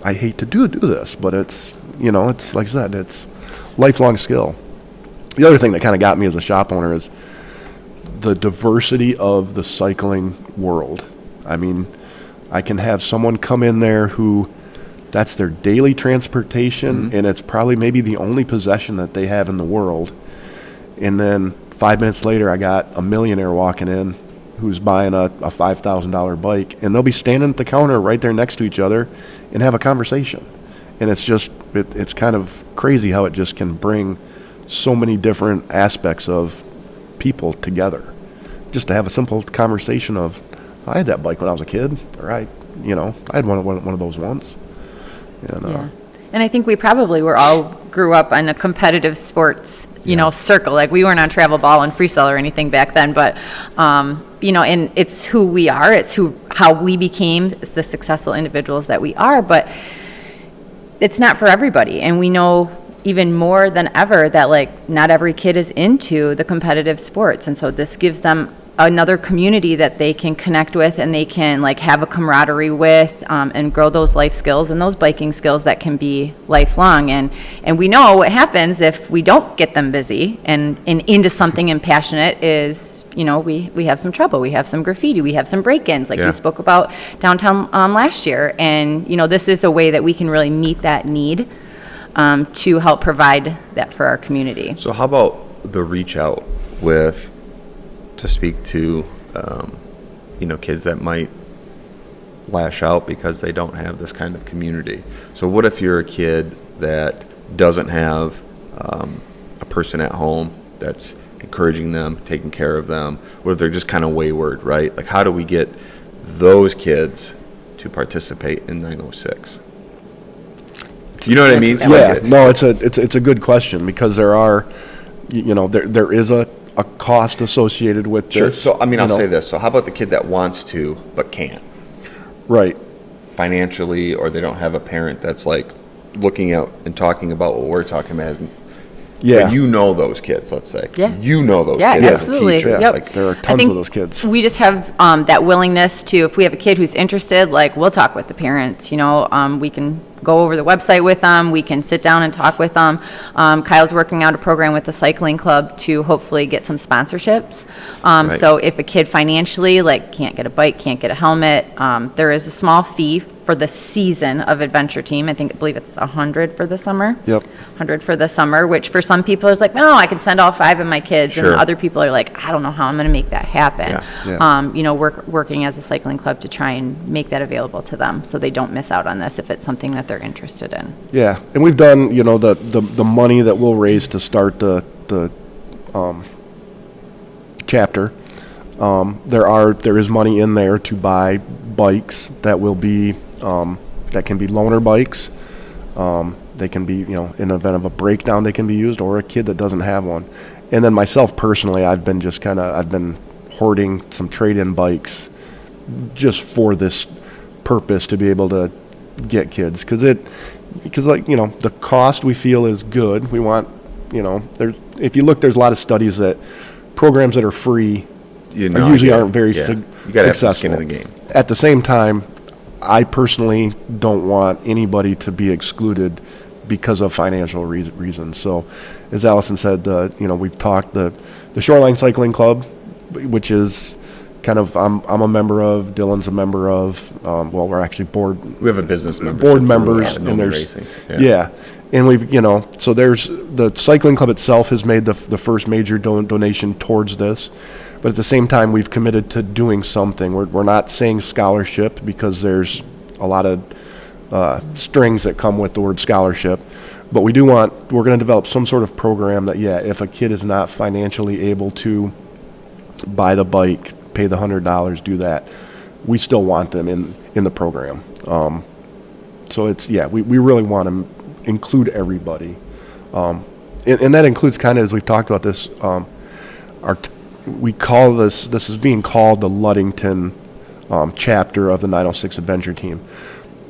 I hate to do this, but it's like I said, it's lifelong skill. The other thing that kind of got me as a shop owner is the diversity of the cycling world. I can have someone come in there who that's their daily transportation, and it's probably maybe the only possession that they have in the world. And then 5 minutes later, I got a millionaire walking in who's buying a $5,000 bike, and they'll be standing at the counter right there next to each other and have a conversation. And it's just, it's kind of crazy how it just can bring so many different aspects of people together. Just to have a simple conversation of, I had that bike when I was a kid, or I had one of those once. And I think we probably grew up in a competitive sports, circle. Like, we weren't on travel ball and freestyle or anything back then, but, and it's who we are. It's how we became the successful individuals that we are, but it's not for everybody. And we know even more than ever that, like, not every kid is into the competitive sports. And so this gives them another community that they can connect with, and they can have a camaraderie with, and grow those life skills and those biking skills that can be lifelong. And we know what happens if we don't get them busy and into something and passionate is, we have some trouble, we have some graffiti, we have some break-ins, we spoke about downtown last year. And, this is a way that we can really meet that need to help provide that for our community. So how about the reach out to speak to, kids that might lash out because they don't have this kind of community? So what if you're a kid that doesn't have a person at home that's encouraging them, taking care of them? What if they're just kind of wayward, right? Like, how do we get those kids to participate in 906? You know what I mean? No, it's a good question, because there are, there is a cost associated with Sure. this. So, I'll say this. So how about the kid that wants to but can't? Right. Financially, or they don't have a parent that's looking out and talking about what we're talking about. But those kids, let's say. Yeah. Those kids absolutely. as a teacher. Yep. There are tons of those kids. We just have that willingness to, if we have a kid who's interested, we'll talk with the parents. We can go over the website with them. We can sit down and talk with them. Kyle's working out a program with the cycling club to hopefully get some sponsorships. Right. So if a kid financially can't get a bike, can't get a helmet, there is a small fee for the season of Adventure Team. I believe it's $100 for the summer. Yep. $100 for the summer, which for some people is no, I can send all 5 of my kids. Sure. And other people are I don't know how I'm going to make that happen. Yeah. Working as a cycling club to try and make that available to them so they don't miss out on this if it's something that they're interested in. Yeah, and we've done, the money that we'll raise to start the chapter. There is money in there to buy bikes that will be that can be loaner bikes. They can be, in the event of a breakdown, they can be used, or a kid that doesn't have one. And then myself personally, I've been hoarding some trade-in bikes just for this purpose, to be able to get kids, because the cost we feel is good. We want, if you look, there's a lot of studies that programs that are free usually aren't very you gotta successful. have some skin in the game. At the same time, I personally don't want anybody to be excluded because of financial reasons. So, as Allison said, we've talked the Shoreline Cycling Club, which is kind of I'm a member of, Dylan's a member of. We're actually We have a business membership. Board members, and there's racing. Yeah. And we've so there's the cycling club itself has made the first major donation towards this, but at the same time we've committed to doing something. We're not saying scholarship because there's a lot of strings that come with the word scholarship, but we're going to develop some sort of program that if a kid is not financially able to buy the bike, pay the $100, do that, we still want them in the program. So it's we really want to include everybody, and that includes kind of, as we've talked about this, we call this is being called the Ludington chapter of the 906 Adventure Team,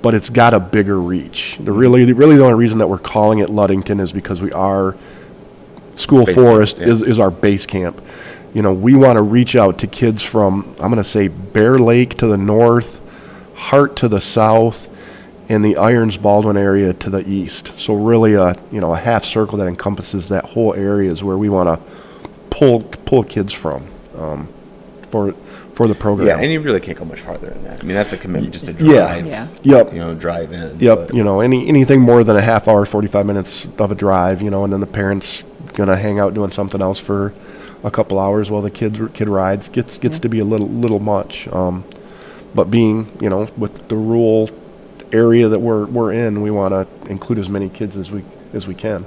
but it's got a bigger reach. The only reason that we're calling it Ludington is because School Forest is our base camp. We want to reach out to kids from, I'm going to say, Bear Lake to the north, Hart to the south, and the Irons Baldwin area to the east. So really a half circle that encompasses that whole area is where we want to pull kids from for the program. Yeah, and you really can't go much farther than that. I mean, that's a commitment just to drive. Yep. Drive in. Yep. Anything more than a half hour, 45 minutes of a drive, and then the parents going to hang out doing something else for a couple hours while the kid rides gets to be a little much. But being, with the rural area that we're in, we want to include as many kids as we can.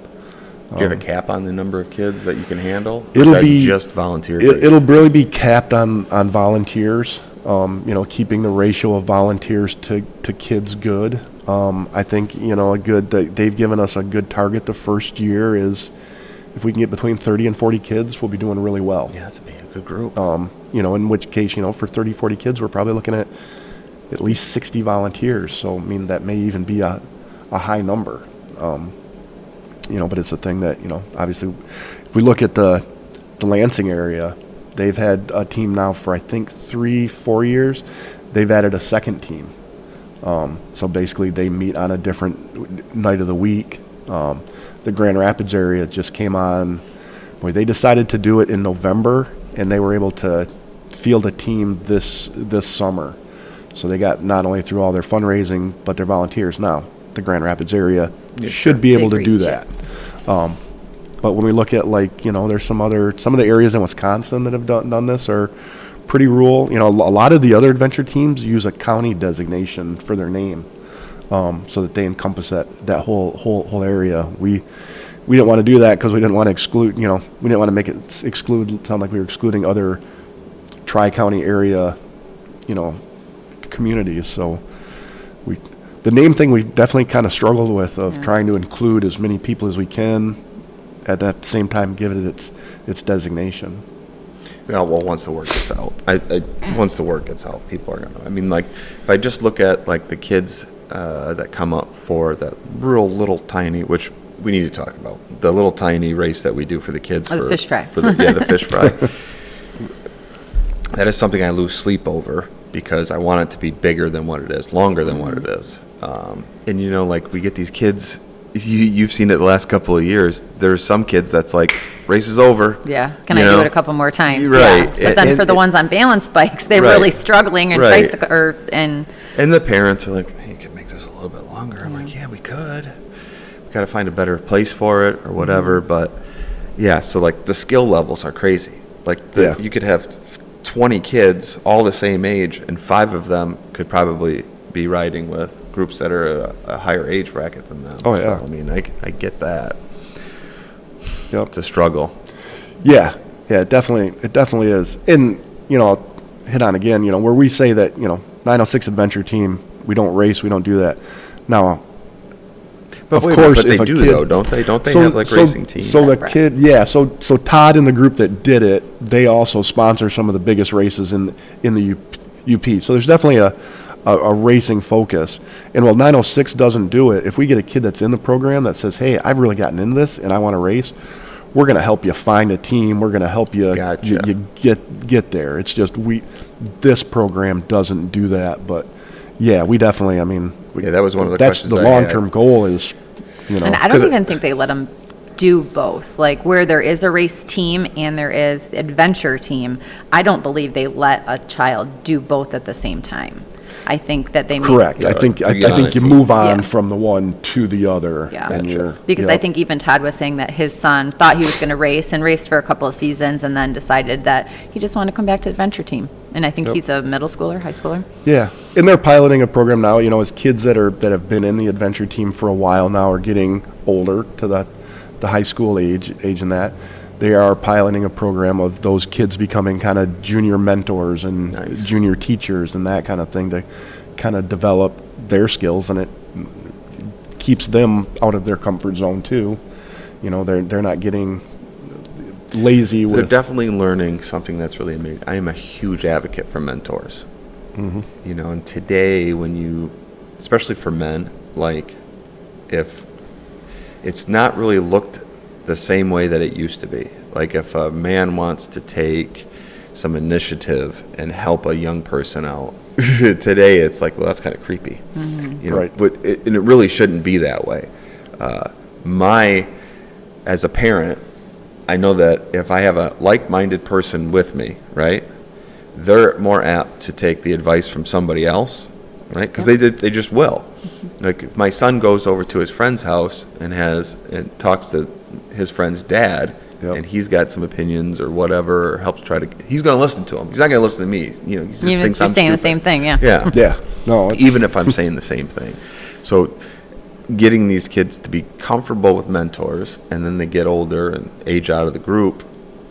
Do you have a cap on the number of kids that you can handle? It'll be just volunteers. It'll really be capped on volunteers. Keeping the ratio of volunteers to kids good. I think they've given us a good target. The first year is, if we can get between 30 and 40 kids, we'll be doing really well. Yeah, that's a good group. In which case, for 30, 40 kids, we're probably looking at least 60 volunteers. So, that may even be a high number. But it's a thing that, obviously, if we look at the Lansing area, they've had a team now for, I think, 3-4 years. They've added a second team. So basically, they meet on a different night of the week. The Grand Rapids area just came on. They decided to do it in November, and they were able to field a team this summer. So they got not only through all their fundraising, but their volunteers. Now, the Grand Rapids area should be able to do that. But when we look at, there's some of the areas in Wisconsin that have done this are pretty rural. A lot of the other adventure teams use a county designation for their name, so that they encompass that whole area. We didn't want to do that because we didn't want to exclude. We didn't want to make it sound like we were excluding other tri-county area, communities. So the name thing we've definitely kind of struggled with, of trying to include as many people as we can, at that same time give it its designation. Yeah, well, once the word gets out, once the word gets out, people are gonna. If I just look at the kids that come up for that real little tiny, which we need to talk about, the little tiny race that we do for the kids for the fish fry. The fish fry. That is something I lose sleep over, because I want it to be bigger than what it is, longer than what it is. And we get these kids, you've seen it the last couple of years, there's some kids that's race is over. Yeah, can I do it a couple more times? Right. Yeah. But then for the ones on balance bikes, they're really struggling, and and the parents are like, hey, you can make this a little bit longer. I'm like, yeah, we could. We got to find a better place for it or whatever. But so the skill levels are crazy. You could have 20 kids all the same age, and 5 of them could probably be riding with groups that are at a higher age bracket than them. Oh, yeah. So, I get that. Yep. It's a struggle. Yeah, it definitely is. And, hit on again, where we say that, 906 Adventure Team, we don't race, we don't do that. Now, but of course, they do, though, don't they? Don't they have racing teams? So the kid, so Todd and the group that did it, they also sponsor some of the biggest races in the UP. So there's definitely a racing focus. And while 906 doesn't do it, if we get a kid that's in the program that says, hey, I've really gotten into this and I want to race, we're going to help you find a team. We're going to help you, you get there. It's just this program doesn't do that. But Yeah, we definitely, I mean, Yeah, that was one of the that's questions the I had. long-term goal is, And I don't even think they let them do both. Like where there is a race team and there is the adventure team, I don't believe they let a child do both at the same time. I think that they correct. I think you move on Yeah. from the one to the other. Yeah. And you're, Because yep. I think even Todd was saying that his son thought he was going to race and raced for a couple of seasons and then decided that he just wanted to come back to adventure team. And I think he's a middle schooler, high schooler. Yeah, and they're piloting a program now. You know, as kids that have been in the adventure team for a while now are getting older to the high school age and that they are piloting a program of those kids becoming kind of junior mentors and Nice. junior teachers and that kind of thing to kind of develop their skills, and it keeps them out of their comfort zone too. You know, they're not getting lazy They're with. definitely learning something that's really amazing. I am a huge advocate for mentors. You know, and today when you, especially for men, like if it's not really looked the same way that it used to be. Like if a man wants to take some initiative and help a young person out, today it's like, well, that's kind of creepy. You know, Right. but and it really shouldn't be that way. As a parent, I know that if I have a like-minded person with me, right, they're more apt to take the advice from somebody else, right? Because they just will. Like if my son goes over to his friend's house and talks to his friend's dad, Yep. and he's got some opinions or whatever, or helps try to, he's going to listen to him. He's not going to listen to me. You know, he just Even if thinks you're I'm saying the stupid. same thing, yeah. Yeah. Yeah, no, it's- Even if I'm saying the same thing. So getting these kids to be comfortable with mentors, and then they get older and age out of the group,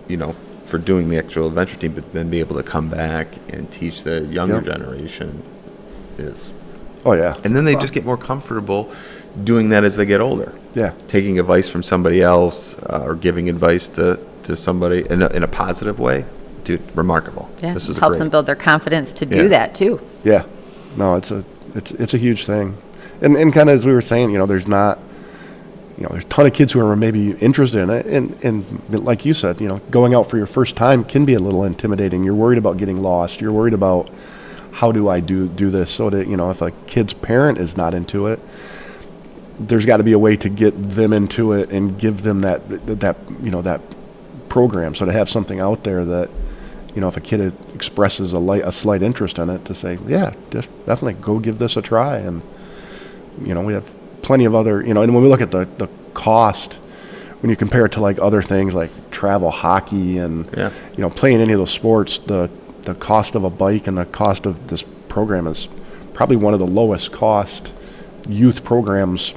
you know, for doing the actual adventure team, but then be able to come back and teach the younger Yep. generation is. oh yeah, And then they just get more comfortable doing that as they get older. yeah. Taking advice from somebody else or giving advice to somebody in a positive way. Dude, remarkable. Yeah, This is helps great. them build their confidence to do Yeah. that too. Yeah, no, it's a huge thing, and kind of as we were saying, you know, there's not, you know, there's a ton of kids who are maybe interested in it, and like you said, you know, going out for your first time can be a little intimidating. You're worried about getting lost. You're worried about how do I do this. So that, you know, if a kid's parent is not into it, there's got to be a way to get them into it and give them that you know, that program. So to have something out there that, you know, if a kid expresses a slight interest in it, to say, yeah, just definitely go give this a try. And, you know, we have plenty of other, you know, and when we look at the cost, when you compare it to like other things like travel hockey and, Yeah. you know, playing any of those sports, the cost of a bike and the cost of this program is probably one of the lowest cost youth programs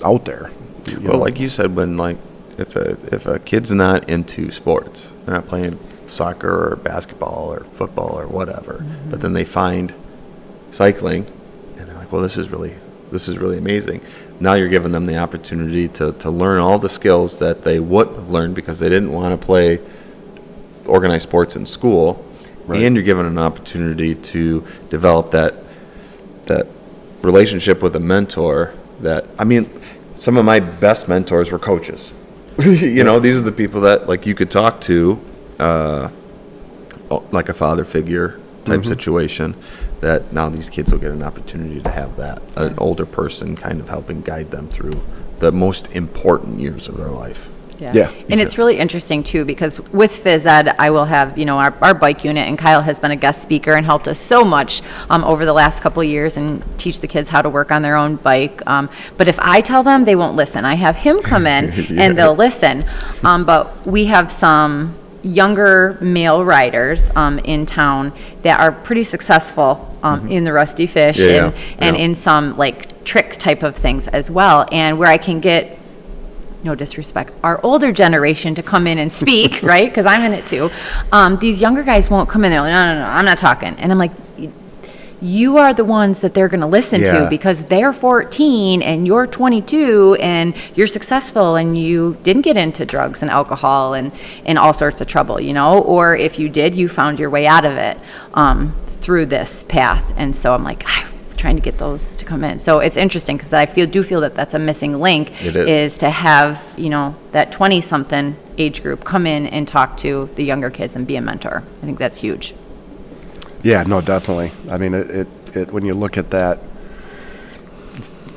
out there. You Well, know? like you said, when like if a kid's not into sports, they're not playing soccer or basketball or football or whatever, but then they find cycling, and they're like, well, this is really amazing. Now you're giving them the opportunity to learn all the skills that they would have learned because they didn't want to play organized sports in school, Right. and you're given an opportunity to develop that relationship with a mentor. That, I mean, some of my best mentors were coaches. You know, these are the people that like you could talk to, like a father figure type situation. That now these kids will get an opportunity to have that, an older person kind of helping guide them through the most important years of their life. Yeah. And it's really interesting too, because with phys ed, I will have, you know, our bike unit, and Kyle has been a guest speaker and helped us so much over the last couple of years and teach the kids how to work on their own bike. But if I tell them, they won't listen. I have him come in and they'll listen. But we have some younger male riders in town that are pretty successful in the Rusty Fish Yeah, and yeah. in some like trick type of things as well. And where I can get, no disrespect, our older generation to come in and speak, right? Because I'm in it too. These younger guys won't come in. They're like, no, I'm not talking. And I'm like, you are the ones that they're going to listen Yeah. to because they're 14 and you're 22 and you're successful and you didn't get into drugs and alcohol and all sorts of trouble, you know? Or if you did, you found your way out of it through this path. And so I'm like, trying to get those to come in. So it's interesting because I do feel that that's a missing link. It is. To have, you know, that 20-something age group come in and talk to the younger kids and be a mentor. I think that's huge. Yeah, no, definitely. I mean, when you look at that,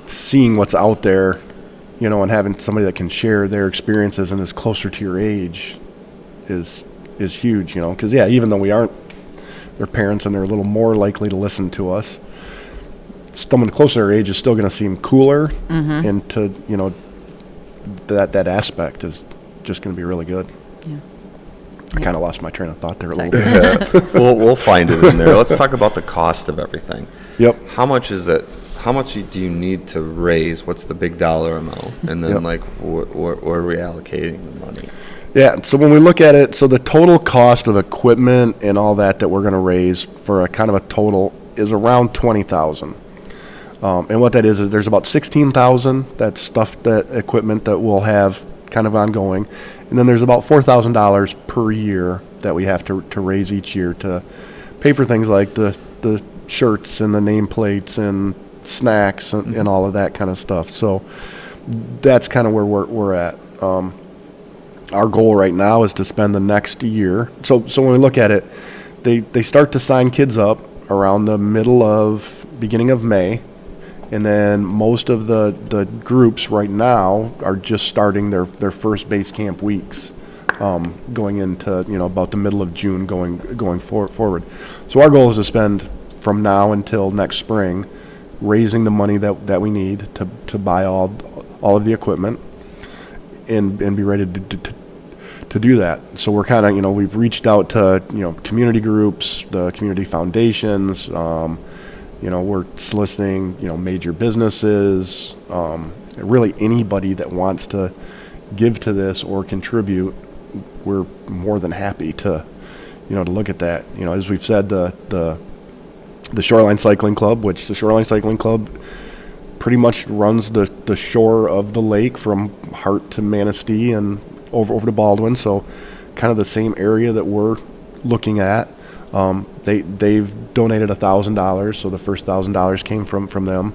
seeing what's out there, and having somebody that can share their experiences and is closer to your age is huge, because even though we aren't their parents and they're a little more likely to listen to us, someone closer to their age is still going to seem cooler, and to that aspect is just going to be really good. Yeah. I kind of lost my train of thought there a little bit. We'll find it in there. Let's talk about the cost of everything. Yep. How much is it? How much do you need to raise? What's the big dollar amount? And then where are we allocating the money? Yeah, so when we look at it, so the total cost of equipment and all that we're going to raise for a kind of a total is around $20,000. And what that is there's about $16,000 that's stuff, that equipment that we'll have kind of ongoing. And then there's about $4,000 per year that we have to raise each year to pay for things like the shirts and the nameplates and snacks and all of that kind of stuff. So that's kind of where we're at. Our goal right now is to spend the next year. So when we look at it, they start to sign kids up around the beginning of May. And then most of the groups right now are just starting their first base camp weeks, going into about the middle of June going forward. So our goal is to spend from now until next spring raising the money that we need to buy all of the equipment and be ready to do that. So we're kind of we've reached out to community groups, the community foundations. We're soliciting, major businesses, really anybody that wants to give to this or contribute. We're more than happy to look at that. As we've said, the Shoreline Cycling Club, which the Shoreline Cycling Club pretty much runs the shore of the lake from Hart to Manistee and over to Baldwin. So kind of the same area that we're looking at. They've donated $1,000, so the first $1,000 came from them.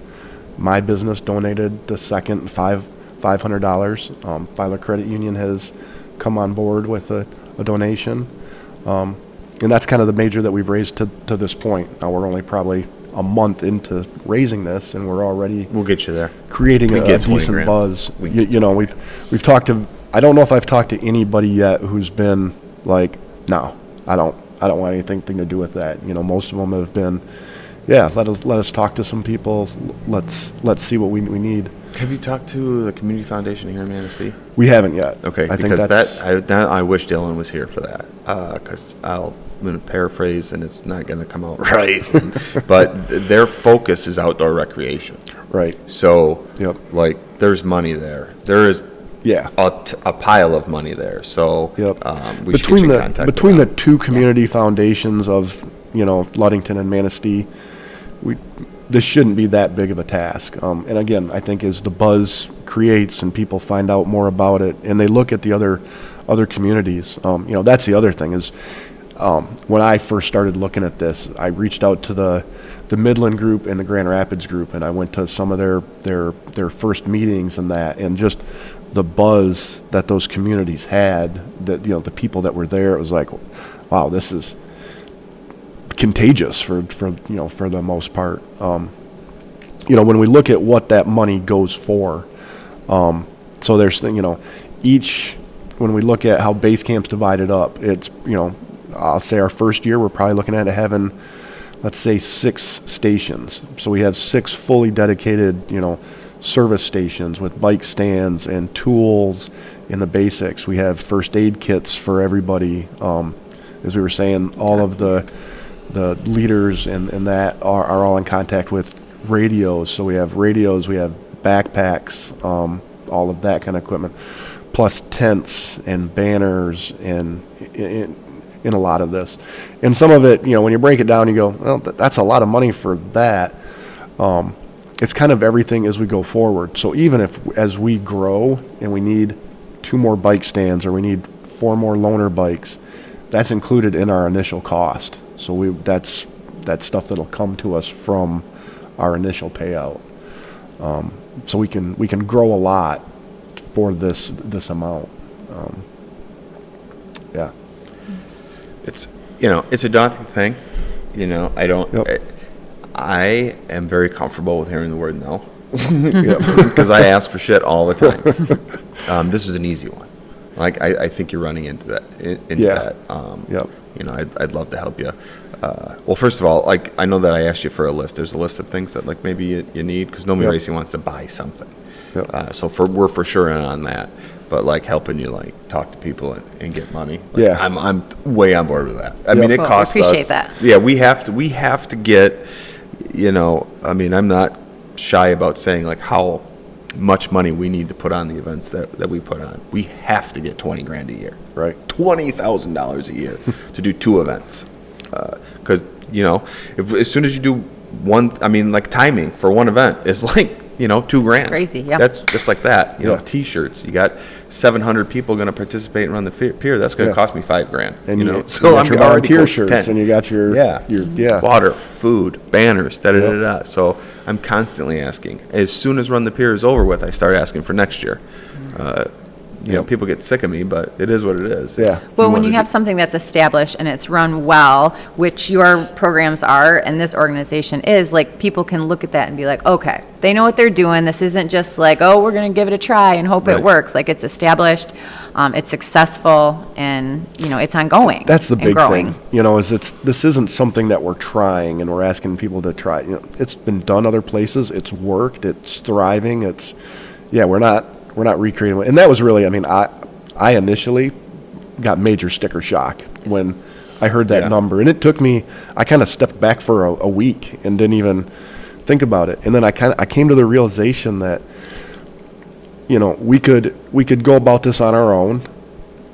My business donated the second $500. Filer Credit Union has come on board with a donation, and that's kind of the major that we've raised to this point. Now we're only probably a month into raising this, and we're already we'll get you there creating a decent buzz. We've talked to. I don't know if I've talked to anybody yet who's been like, no, I don't want anything to do with that. Most of them have been, let us talk to some people. Let's see what we need. Have you talked to the community foundation here in Manistee? We haven't yet. Okay, because I wish Dylan was here for that. Because I'm going to paraphrase, and it's not going to come out right. But their focus is outdoor recreation. Right. So, there's money there. There is. Yeah, a pile of money there. So we should get you in contact between the two community foundations of Ludington and Manistee, this shouldn't be that big of a task. And again, I think as the buzz creates and people find out more about it, and they look at the other communities, that's the other thing is when I first started looking at this, I reached out to the Midland group and the Grand Rapids group, and I went to some of their first meetings and just the buzz that those communities had, that the people that were there, it was like, wow, this is contagious for the most part. When we look at what that money goes for, so there's when we look at how base camp's divided up, it's I'll say our first year we're probably looking at having, let's say, 6 stations. So we have 6 fully dedicated service stations with bike stands and tools in the basics. We have first aid kits for everybody. As we were saying, all of the leaders and that are all in contact with radios. So we have radios, we have backpacks, all of that kind of equipment, plus tents and banners and in a lot of this. And some of it, when you break it down, you go, well, that's a lot of money for that. It's kind of everything as we go forward. So even as we grow and we need 2 more bike stands or we need 4 more loaner bikes, that's included in our initial cost. So that's stuff that'll come to us from our initial payout. So we can grow a lot for this amount. It's it's a daunting thing. I don't. Yep. I am very comfortable with hearing the word no. Because I ask for shit all the time. This is an easy one. Like, I think you're running into that. You know, I'd love to help you. Well, first of all, like, I know that I asked you for a list. There's a list of things that, like, maybe you need, because nobody racing wants to buy something. So we're for sure in on that. But, like, helping you, like, talk to people and get money. Like, I'm way on board with that. I mean, it costs us. Appreciate that. Yeah, we have to get, you know, I mean, I'm not shy about saying, like, how much money we need to put on the events that we put on. We have to get $20,000 a year, right? $20,000 a year to do 2 events. Because, you know, as soon as you do one, I mean, like, timing for one event is like, you know, $2,000. Crazy, yeah. That's just like that. You know, T-shirts. You got 700 people going to participate and run the pier. That's going to cost me $5,000. And you know, so I'm your volunteer shirts, 10. And you got your water, food, banners, So I'm constantly asking. As soon as Run the Pier is over with, I start asking for next year. You know, people get sick of me, but it is what it is. Yeah. Well, when you have something that's established and it's run well, which your programs are and this organization is, like, people can look at that and be like, okay, they know what they're doing. This isn't just like, oh, we're going to give it a try and hope it works. Like, it's established, it's successful, and, you know, it's ongoing. That's the big thing, you know, is this isn't something that we're trying and we're asking people to try. You know, it's been done other places. It's worked. It's thriving. We're not recreating it. And that was really, I mean, I initially got major sticker shock when I heard that number. And it took me, I kind of stepped back for a week and didn't even think about it. And then I came to the realization that, you know, we could go about this on our own,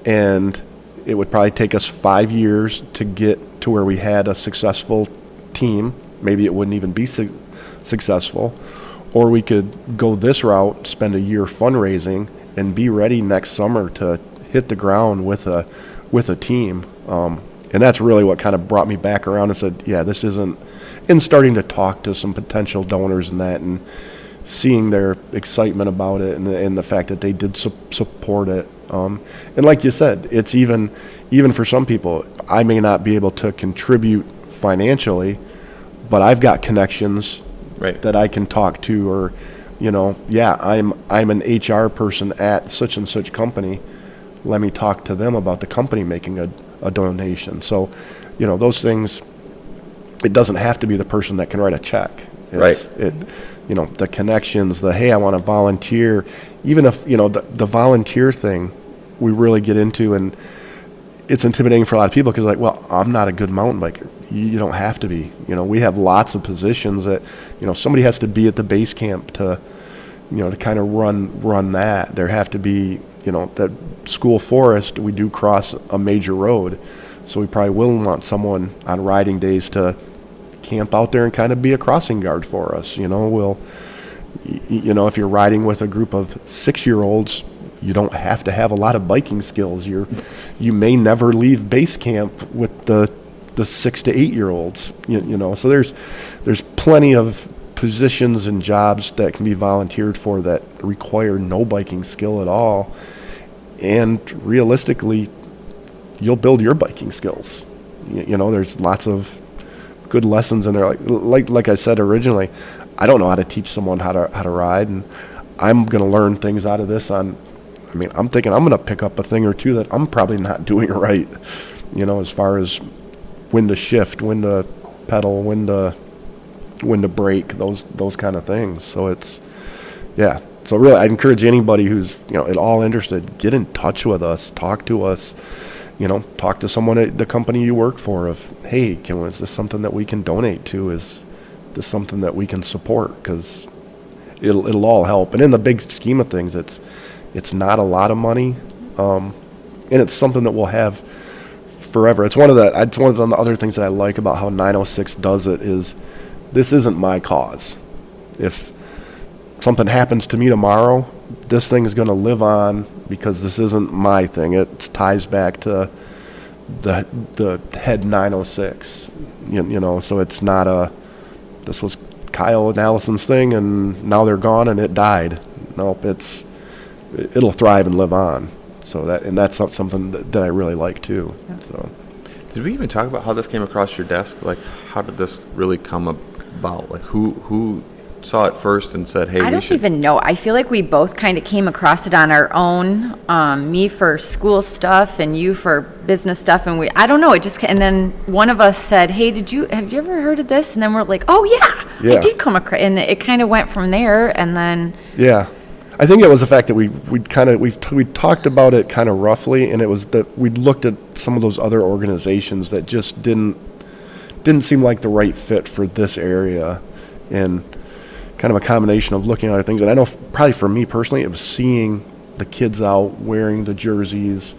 and it would probably take us 5 years to get to where we had a successful team. Maybe it wouldn't even be successful. Or we could go this route, spend a year fundraising, and be ready next summer to hit the ground with a team. And that's really what kind of brought me back around and said, yeah, this isn't. And starting to talk to some potential donors and that, and seeing their excitement about it, and the fact that they did support it. And like you said, it's even for some people, I may not be able to contribute financially, but I've got connections that I can talk to, or, you know, I'm an HR person at such and such company. Let me talk to them about the company making a donation. So, you know, those things, it doesn't have to be the person that can write a check. You know, the connections, hey, I want to volunteer. Even if, you know, the volunteer thing we really get into, and it's intimidating for a lot of people because, like, well, I'm not a good mountain biker. You don't have to be. You know, we have lots of positions that, you know, somebody has to be at the base camp to, you know, to kind of run that. There have to be, you know, that school forest, we do cross a major road. So we probably will want someone on riding days to camp out there and kind of be a crossing guard for us. You know, you know, if you're riding with a group of 6-year-olds, you don't have to have a lot of biking skills. You may never leave base camp with the 6 to 8-year-olds, you know. So there's plenty of positions and jobs that can be volunteered for that require no biking skill at all, and realistically, you'll build your biking skills. You know, there's lots of good lessons in there. Like I said originally, I don't know how to teach someone how to ride, and I'm going to learn things out of this. I'm thinking I'm going to pick up a thing or two that I'm probably not doing right. You know, as far as when to shift, when to pedal, when to brake, those kind of things. So it's, so really I encourage anybody who's, you know, at all interested, get in touch with us, talk to us, you know, talk to someone at the company you work for of, hey, is this something that we can donate to? Is this something that we can support? Because it'll all help. And in the big scheme of things, it's not a lot of money, and it's something that we'll have forever. It's one of the other things that I like about how 906 does it is, this isn't my cause. If something happens to me tomorrow, this thing is going to live on because this isn't my thing. It ties back to the head 906. You know, so it's not this was Kyle and Alison's thing and now they're gone and it died. Nope, it'll thrive and live on. So that's something that I really like too. So, did we even talk about how this came across your desk? Like, how did this really come about? Like who saw it first and said, "Hey, I don't even know. I feel like we both kind of came across it on our own. Me for school stuff and you for business stuff, and I don't know. It just and then one of us said, "Hey, have you ever heard of this?" And then we're like, "Oh yeah. I did come across." And it kind of went from there. And then I think it was the fact that we talked about it kind of roughly, and it was that we looked at some of those other organizations that just didn't seem like the right fit for this area, and kind of a combination of looking at other things. And I know probably for me personally, it was seeing the kids out wearing the jerseys,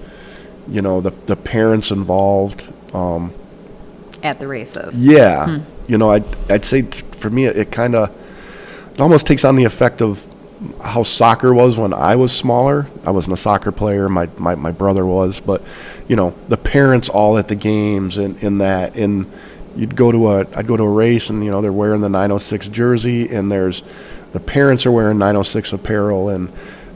the parents involved. At the races. Yeah. I'd say for me, it almost takes on the effect of how soccer was when I was smaller. I wasn't a soccer player. My brother was, but the parents all at the games and that, and I'd go to a race and they're wearing the 906 jersey, and the parents are wearing 906 apparel, and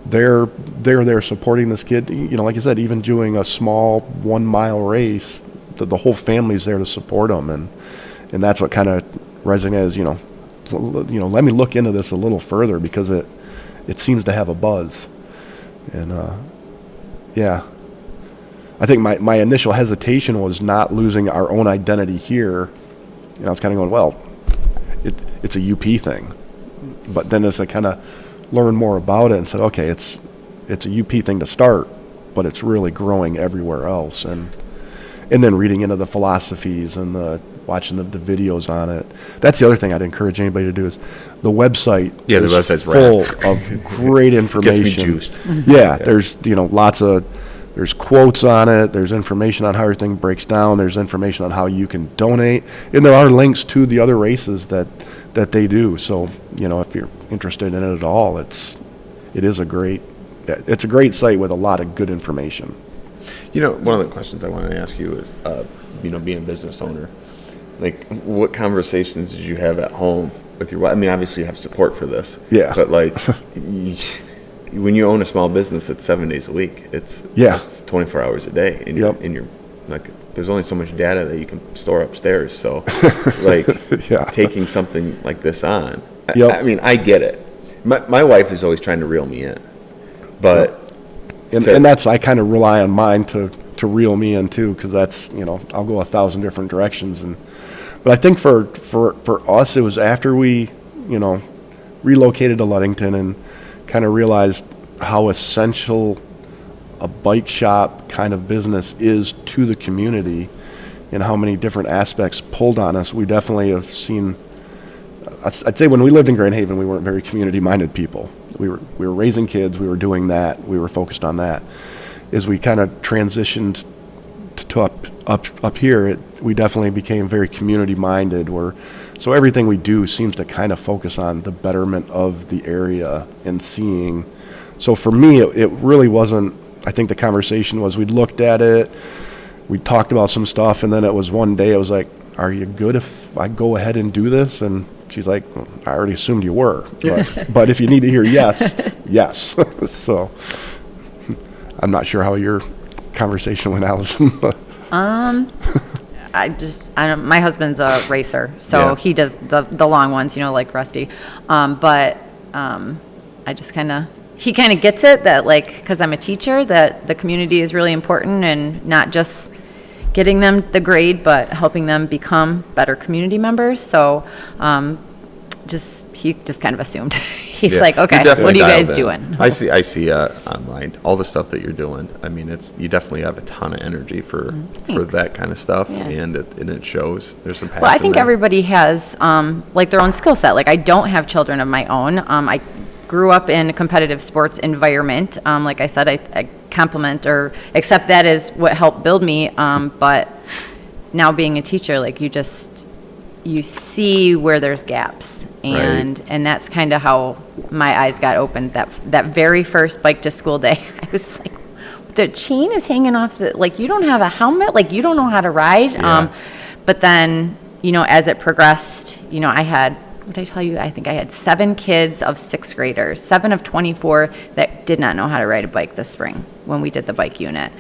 they're there supporting this kid. Like I said, even doing a small 1 mile race, the whole family's there to support them, and that's what kind of resonates. Let me look into this a little further because it seems to have a buzz, and I think my initial hesitation was not losing our own identity here. I was kind of going, well, it's a UP thing. But then as I kind of learned more about it and said, okay, it's a UP thing to start, but it's really growing everywhere else. And then reading into the philosophies and watching the videos on it. That's the other thing I'd encourage anybody to do is the website. Yeah, the website's full of great information. Gets me juiced. Yeah, there's there's quotes on it. There's information on how everything breaks down. There's information on how you can donate, and there are links to the other races that they do. So if you're interested in it at all, it's a great site with a lot of good information. One of the questions I wanted to ask you is, being a business owner, like what conversations did you have at home with your wife? I mean, obviously you have support for this. Yeah. But like, when you own a small business, it's 7 days a week. It's 24 hours a day, and you're like, there's only so much data that you can store upstairs. So, like, taking something like this on, I mean, I get it. My wife is always trying to reel me in, but and that's I kind of rely on mine to reel me in too, because that's I'll go 1,000 different directions, but I think for us it was after we relocated to Ludington and kind of realized how essential a bike shop kind of business is to the community and how many different aspects pulled on us. We definitely have seen, I'd say when we lived in Grand Haven, we weren't very community-minded people. We were raising kids, we were doing that, we were focused on that. As we kind of transitioned to up here, we definitely became very community-minded, so everything we do seems to kind of focus on the betterment of the area and seeing. So for me, it really wasn't, I think the conversation was, we'd looked at it, we talked about some stuff, and then it was one day, I was like, are you good if I go ahead and do this? And she's like, well, I already assumed you were, but if you need to hear yes. So I'm not sure how your conversation went, Allison. I don't, my husband's a racer, so he does the long ones, like Rusty. But I just he kind of gets it that, like, because I'm a teacher, that the community is really important, and not just getting them the grade, but helping them become better community members. So he just kind of assumed. He's like, okay, what are you guys doing? I see online all the stuff that you're doing. I mean, you definitely have a ton of energy for that kind of stuff, and it shows. There's some passion. Well, I think there. everybody has like their own skill set. Like, I don't have children of my own. I grew up in a competitive sports environment. Like I said, I compliment or accept that as what helped build me. But now being a teacher, like, you see where there's gaps, and that's kind of how my eyes got opened. That very first bike to school day, I was like, the chain is hanging off like, you don't have a helmet, like, you don't know how to ride. But then, as it progressed, I had, what did I tell you? I think I had 7 kids of 6th graders, 7 of 24 that did not know how to ride a bike this spring when we did the bike unit.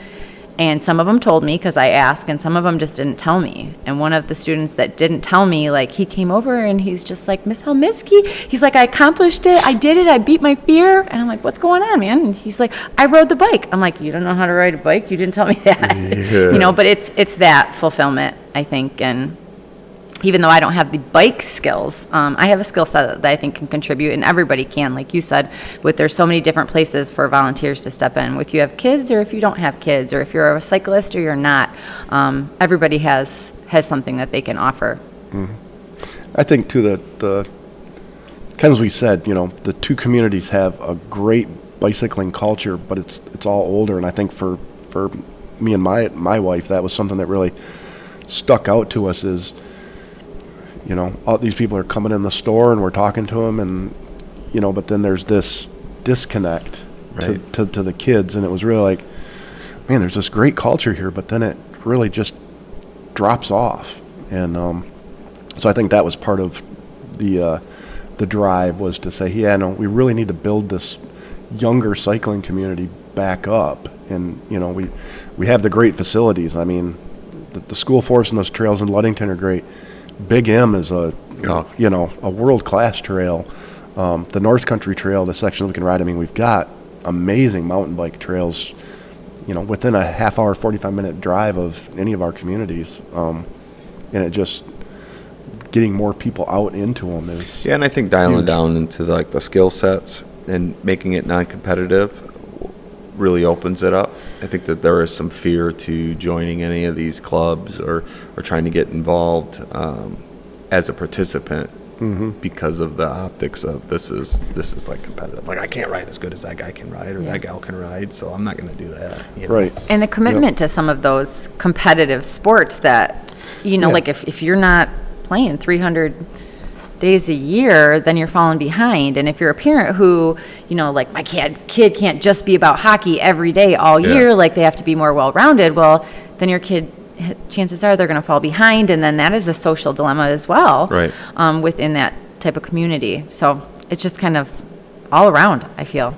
And some of them told me because I asked, and some of them just didn't tell me. And one of the students that didn't tell me, like, he came over and he's just like, Miss Helmitzky, he's like, I accomplished it. I did it. I beat my fear. And I'm like, what's going on, man? And he's like, I rode the bike. I'm like, you don't know how to ride a bike? You didn't tell me that. Yeah. You know, but it's that fulfillment, I think. And even though I don't have the bike skills, I have a skill set that I think can contribute, and everybody can, like you said, there's so many different places for volunteers to step in. If you have kids or if you don't have kids, or if you're a cyclist or you're not, everybody has something that they can offer. I think too that kind of as we said, you know, the two communities have a great bicycling culture, but it's all older, and I think for me and my wife, that was something that really stuck out to us is, you know, all these people are coming in the store and we're talking to them, and, you know, but then there's this disconnect to the kids, and it was really like, man, there's this great culture here, but then it really just drops off. And so I think that was part of the drive, was to say, yeah, no, we really need to build this younger cycling community back up. And, you know, we have the great facilities. I mean, the school forest and those trails in Ludington are great. Big M is a world-class trail. The North Country Trail, the section we can ride, I mean, we've got amazing mountain bike trails, you know, within a half hour, 45-minute drive of any of our communities. And it just, getting more people out into them is Yeah, and I think dialing huge. down into the skill sets and making it non-competitive really opens it up. I think that there is some fear to joining any of these clubs or trying to get involved as a participant because of the optics of this is like competitive. Like, I can't ride as good as that guy can ride or that gal can ride, so I'm not going to do that. You know? Right. And the commitment to some of those competitive sports that, you know, Yeah. like if you're not playing 300 days a year, then you're falling behind. And if you're a parent who, you know, like, my kid can't just be about hockey every day all year, like, they have to be more well-rounded, well, then your kid, chances are they're going to fall behind, and then that is a social dilemma as well, Right. within that type of community. So it's just kind of all around, I feel.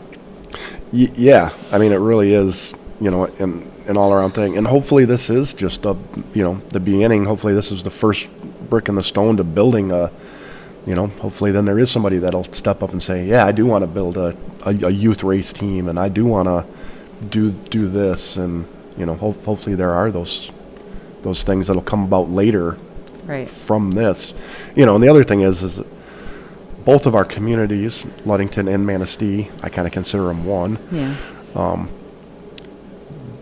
Yeah, I mean, it really is, you know, an all-around thing. And hopefully this is just the beginning. Hopefully this is the first brick in the stone to building a, you know, hopefully then there is somebody that'll step up and say, yeah, I do want to build a youth race team, and I do want to do this. And, you know, hopefully there are those things that'll come about later Right. from this. You know, and the other thing is that both of our communities, Ludington and Manistee, I kind of consider them one. Yeah.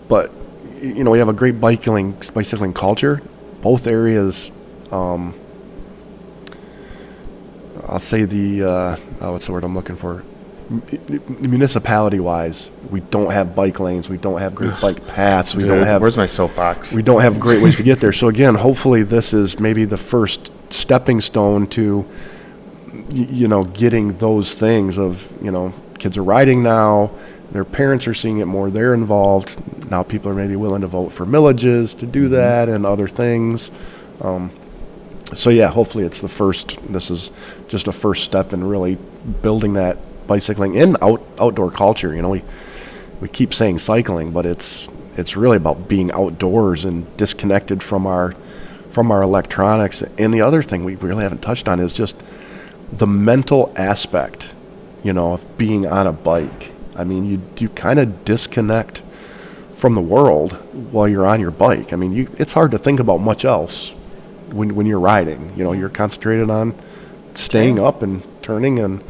But, you know, we have a great bicycling culture. Both areas, I'll say what's the word I'm looking for? Municipality-wise, we don't have bike lanes. We don't have great bike paths. We don't have. Where's my soapbox? We don't have great ways to get there. So again, hopefully this is maybe the first stepping stone to, you know, getting those things of, you know, kids are riding now. Their parents are seeing it more. They're involved. Now people are maybe willing to vote for millages to do that and other things. So yeah, hopefully it's this is just a first step in really building that bicycling and outdoor culture. You know, we keep saying cycling, but it's really about being outdoors and disconnected from our electronics. And the other thing we really haven't touched on is just the mental aspect, you know, of being on a bike. I mean, you kind of disconnect from the world while you're on your bike. I mean, it's hard to think about much else when you're riding. You know, you're concentrated on staying up and turning, and,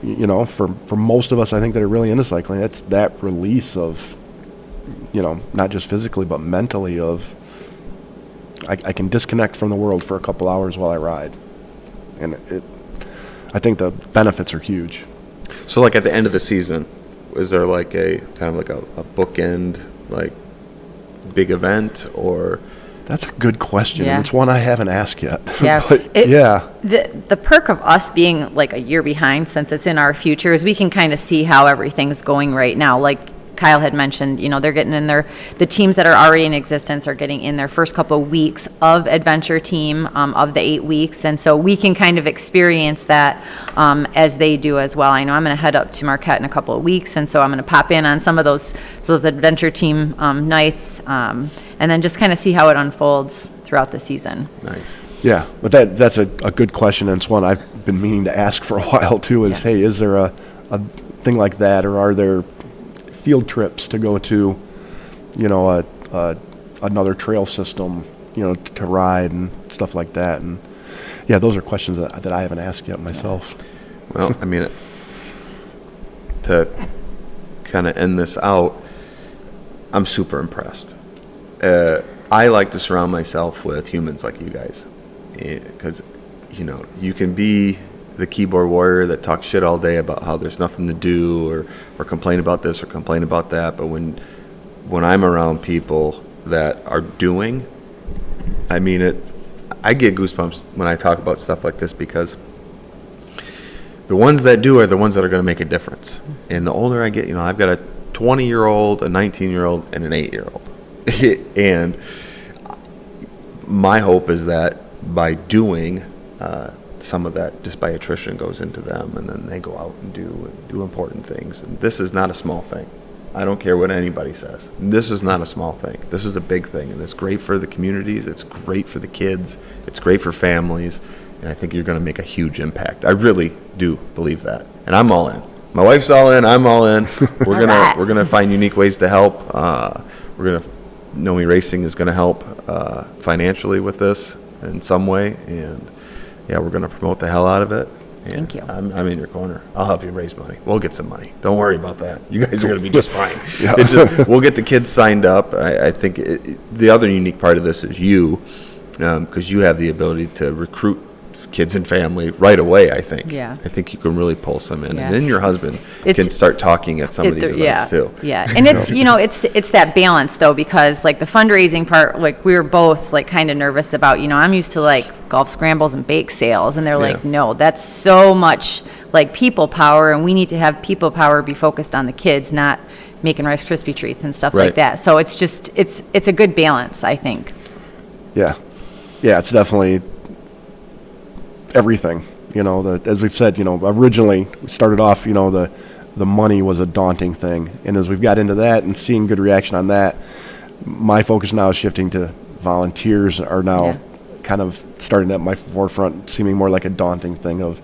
you know, for most of us, I think that are really into cycling, it's that release of, you know, not just physically but mentally of, I can disconnect from the world for a couple hours while I ride. And I think the benefits are huge. So, like, at the end of the season, is there like a kind of like a bookend, like, big event, or? That's a good question. Yeah. It's one I haven't asked yet. Yeah. But yeah. The perk of us being like a year behind, since it's in our future, is we can kind of see how everything's going right now. Like, Kyle had mentioned, they're getting in the teams that are already in existence are getting in their first couple of weeks of adventure team of the 8 weeks. And so we can kind of experience that as they do as well. I know I'm going to head up to Marquette in a couple of weeks, and so I'm going to pop in on some of those adventure team nights, and then just kind of see how it unfolds throughout the season. Nice. Yeah, but that's a good question, and it's one I've been meaning to ask for a while too, is, hey, is there a thing like that, or are there field trips to go to, another trail system, to ride and stuff like that? And yeah, those are questions that I haven't asked yet myself. Well, I mean, to kind of end this out, I'm super impressed. I like to surround myself with humans like you guys, because, you can be the keyboard warrior that talks shit all day about how there's nothing to do or complain about this or complain about that. But when I'm around people that are doing, I mean, I get goosebumps when I talk about stuff like this, because the ones that do are the ones that are going to make a difference. And the older I get, I've got a 20-year-old, a 19-year-old, and an 8-year-old. And my hope is that by doing, some of that just by attrition goes into them, and then they go out and do important things. And this is not a small thing. I don't care what anybody says. This is not a small thing. This is a big thing, and it's great for the communities. It's great for the kids. It's great for families, and I think you're going to make a huge impact. I really do believe that, and I'm all in. My wife's all in. I'm all in. We're gonna find unique ways to help. Know Me Racing is gonna help financially with this in some way, and yeah, we're gonna promote the hell out of it. And thank you. I'm in your corner. I'll help you raise money. We'll get some money. Don't worry about that. You guys are gonna be just fine. We'll get the kids signed up. I think the other unique part of this is you, because you have the ability to recruit kids and family right away. I think. Yeah. I think you can really pull some in, Yeah. and then your husband can start talking at some of these events too. Yeah, and it's it's that balance though, because like the fundraising part, like we were both like kind of nervous about. I'm used to like golf scrambles and bake sales, and they're like, no, that's so much like people power, and we need to have people power be focused on the kids, not making Rice Krispie treats and stuff like that. So it's just it's a good balance, I think. Yeah, it's definitely everything, as we've said, originally we started off, the money was a daunting thing. And as we've got into that and seeing good reaction on that, my focus now is shifting to volunteers are now kind of starting at my forefront, seeming more like a daunting thing of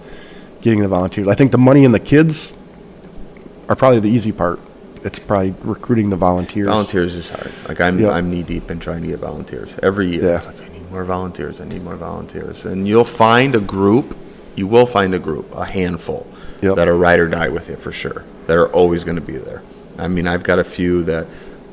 getting the volunteers. I think the money and the kids are probably the easy part. It's probably recruiting the volunteers. Volunteers is hard. Like I'm knee deep in trying to get volunteers every year. Yeah. It's like, I need more volunteers. And you'll find a group, a handful that are ride or die with you for sure. That are always going to be there. I mean, I've got a few that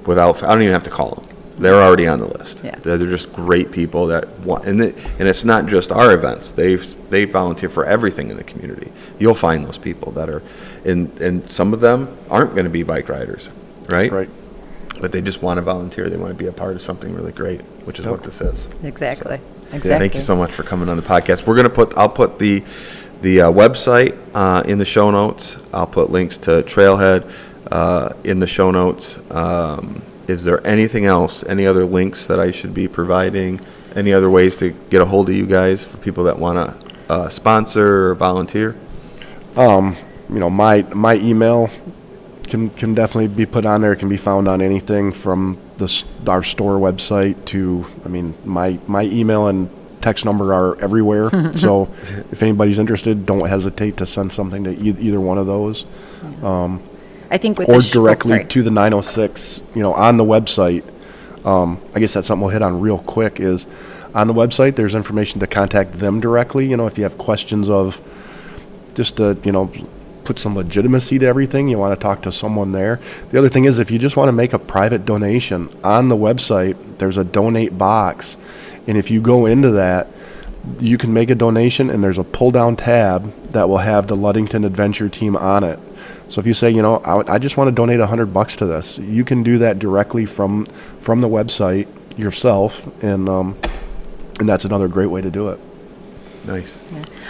I don't even have to call them. They're already on the list. Yeah. They're just great people that want, and it's not just our events. They volunteer for everything in the community. You'll find those people that are, and some of them aren't going to be bike riders, right? Right. But they just want to volunteer. They want to be a part of something really great, which is what this is. Exactly. So, exactly. Thank you so much for coming on the podcast. I'll put the website in the show notes. I'll put links to Trailhead in the show notes. Is there anything else, any other links that I should be providing, any other ways to get a hold of you guys for people that want to sponsor or volunteer? My email can definitely be put on there. It can be found on anything from our store website to, my email and text number are everywhere. So if anybody's interested, don't hesitate to send something to either one of those. I think with or directly to the 906, on the website. I guess that's something we'll hit on real quick is on the website, there's information to contact them directly. If you have questions of just to, put some legitimacy to everything, you want to talk to someone there. The other thing is if you just want to make a private donation on the website, there's a donate box. And if you go into that, you can make a donation and there's a pull down tab that will have the Ludington Adventure Team on it. So if you say, I just want to donate $100 to this, you can do that directly from the website yourself, and that's another great way to do it. Nice.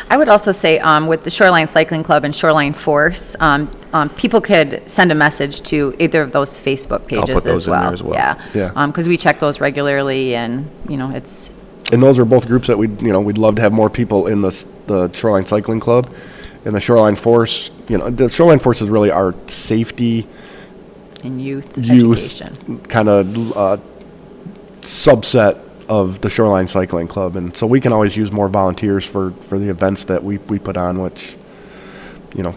I would also say with the Shoreline Cycling Club and Shoreline Force, people could send a message to either of those Facebook pages put those as in well. there as well. Yeah. Because we check those regularly, and it's. And those are both groups that we'd love to have more people in the Shoreline Cycling Club. And the Shoreline Force, the Shoreline Force is really our safety And youth education. kind of subset of the Shoreline Cycling Club. And so we can always use more volunteers for the events that we put on, which,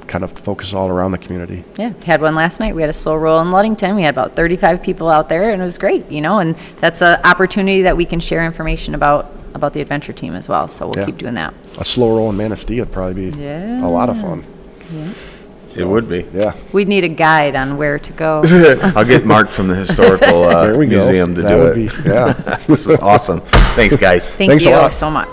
kind of focus all around the community. Yeah, had one last night. We had a slow roll in Ludington. We had about 35 people out there, and it was great, and that's an opportunity that we can share information about the adventure team as well. So we'll keep doing that. A slow roll in Manistee would probably be a lot of fun. Yeah. It would be. Yeah. We'd need a guide on where to go. I'll get Mark from the historical There we go. museum to That do would it. be- yeah. This is awesome. Thanks, guys. Thank Thanks a you lot. so much.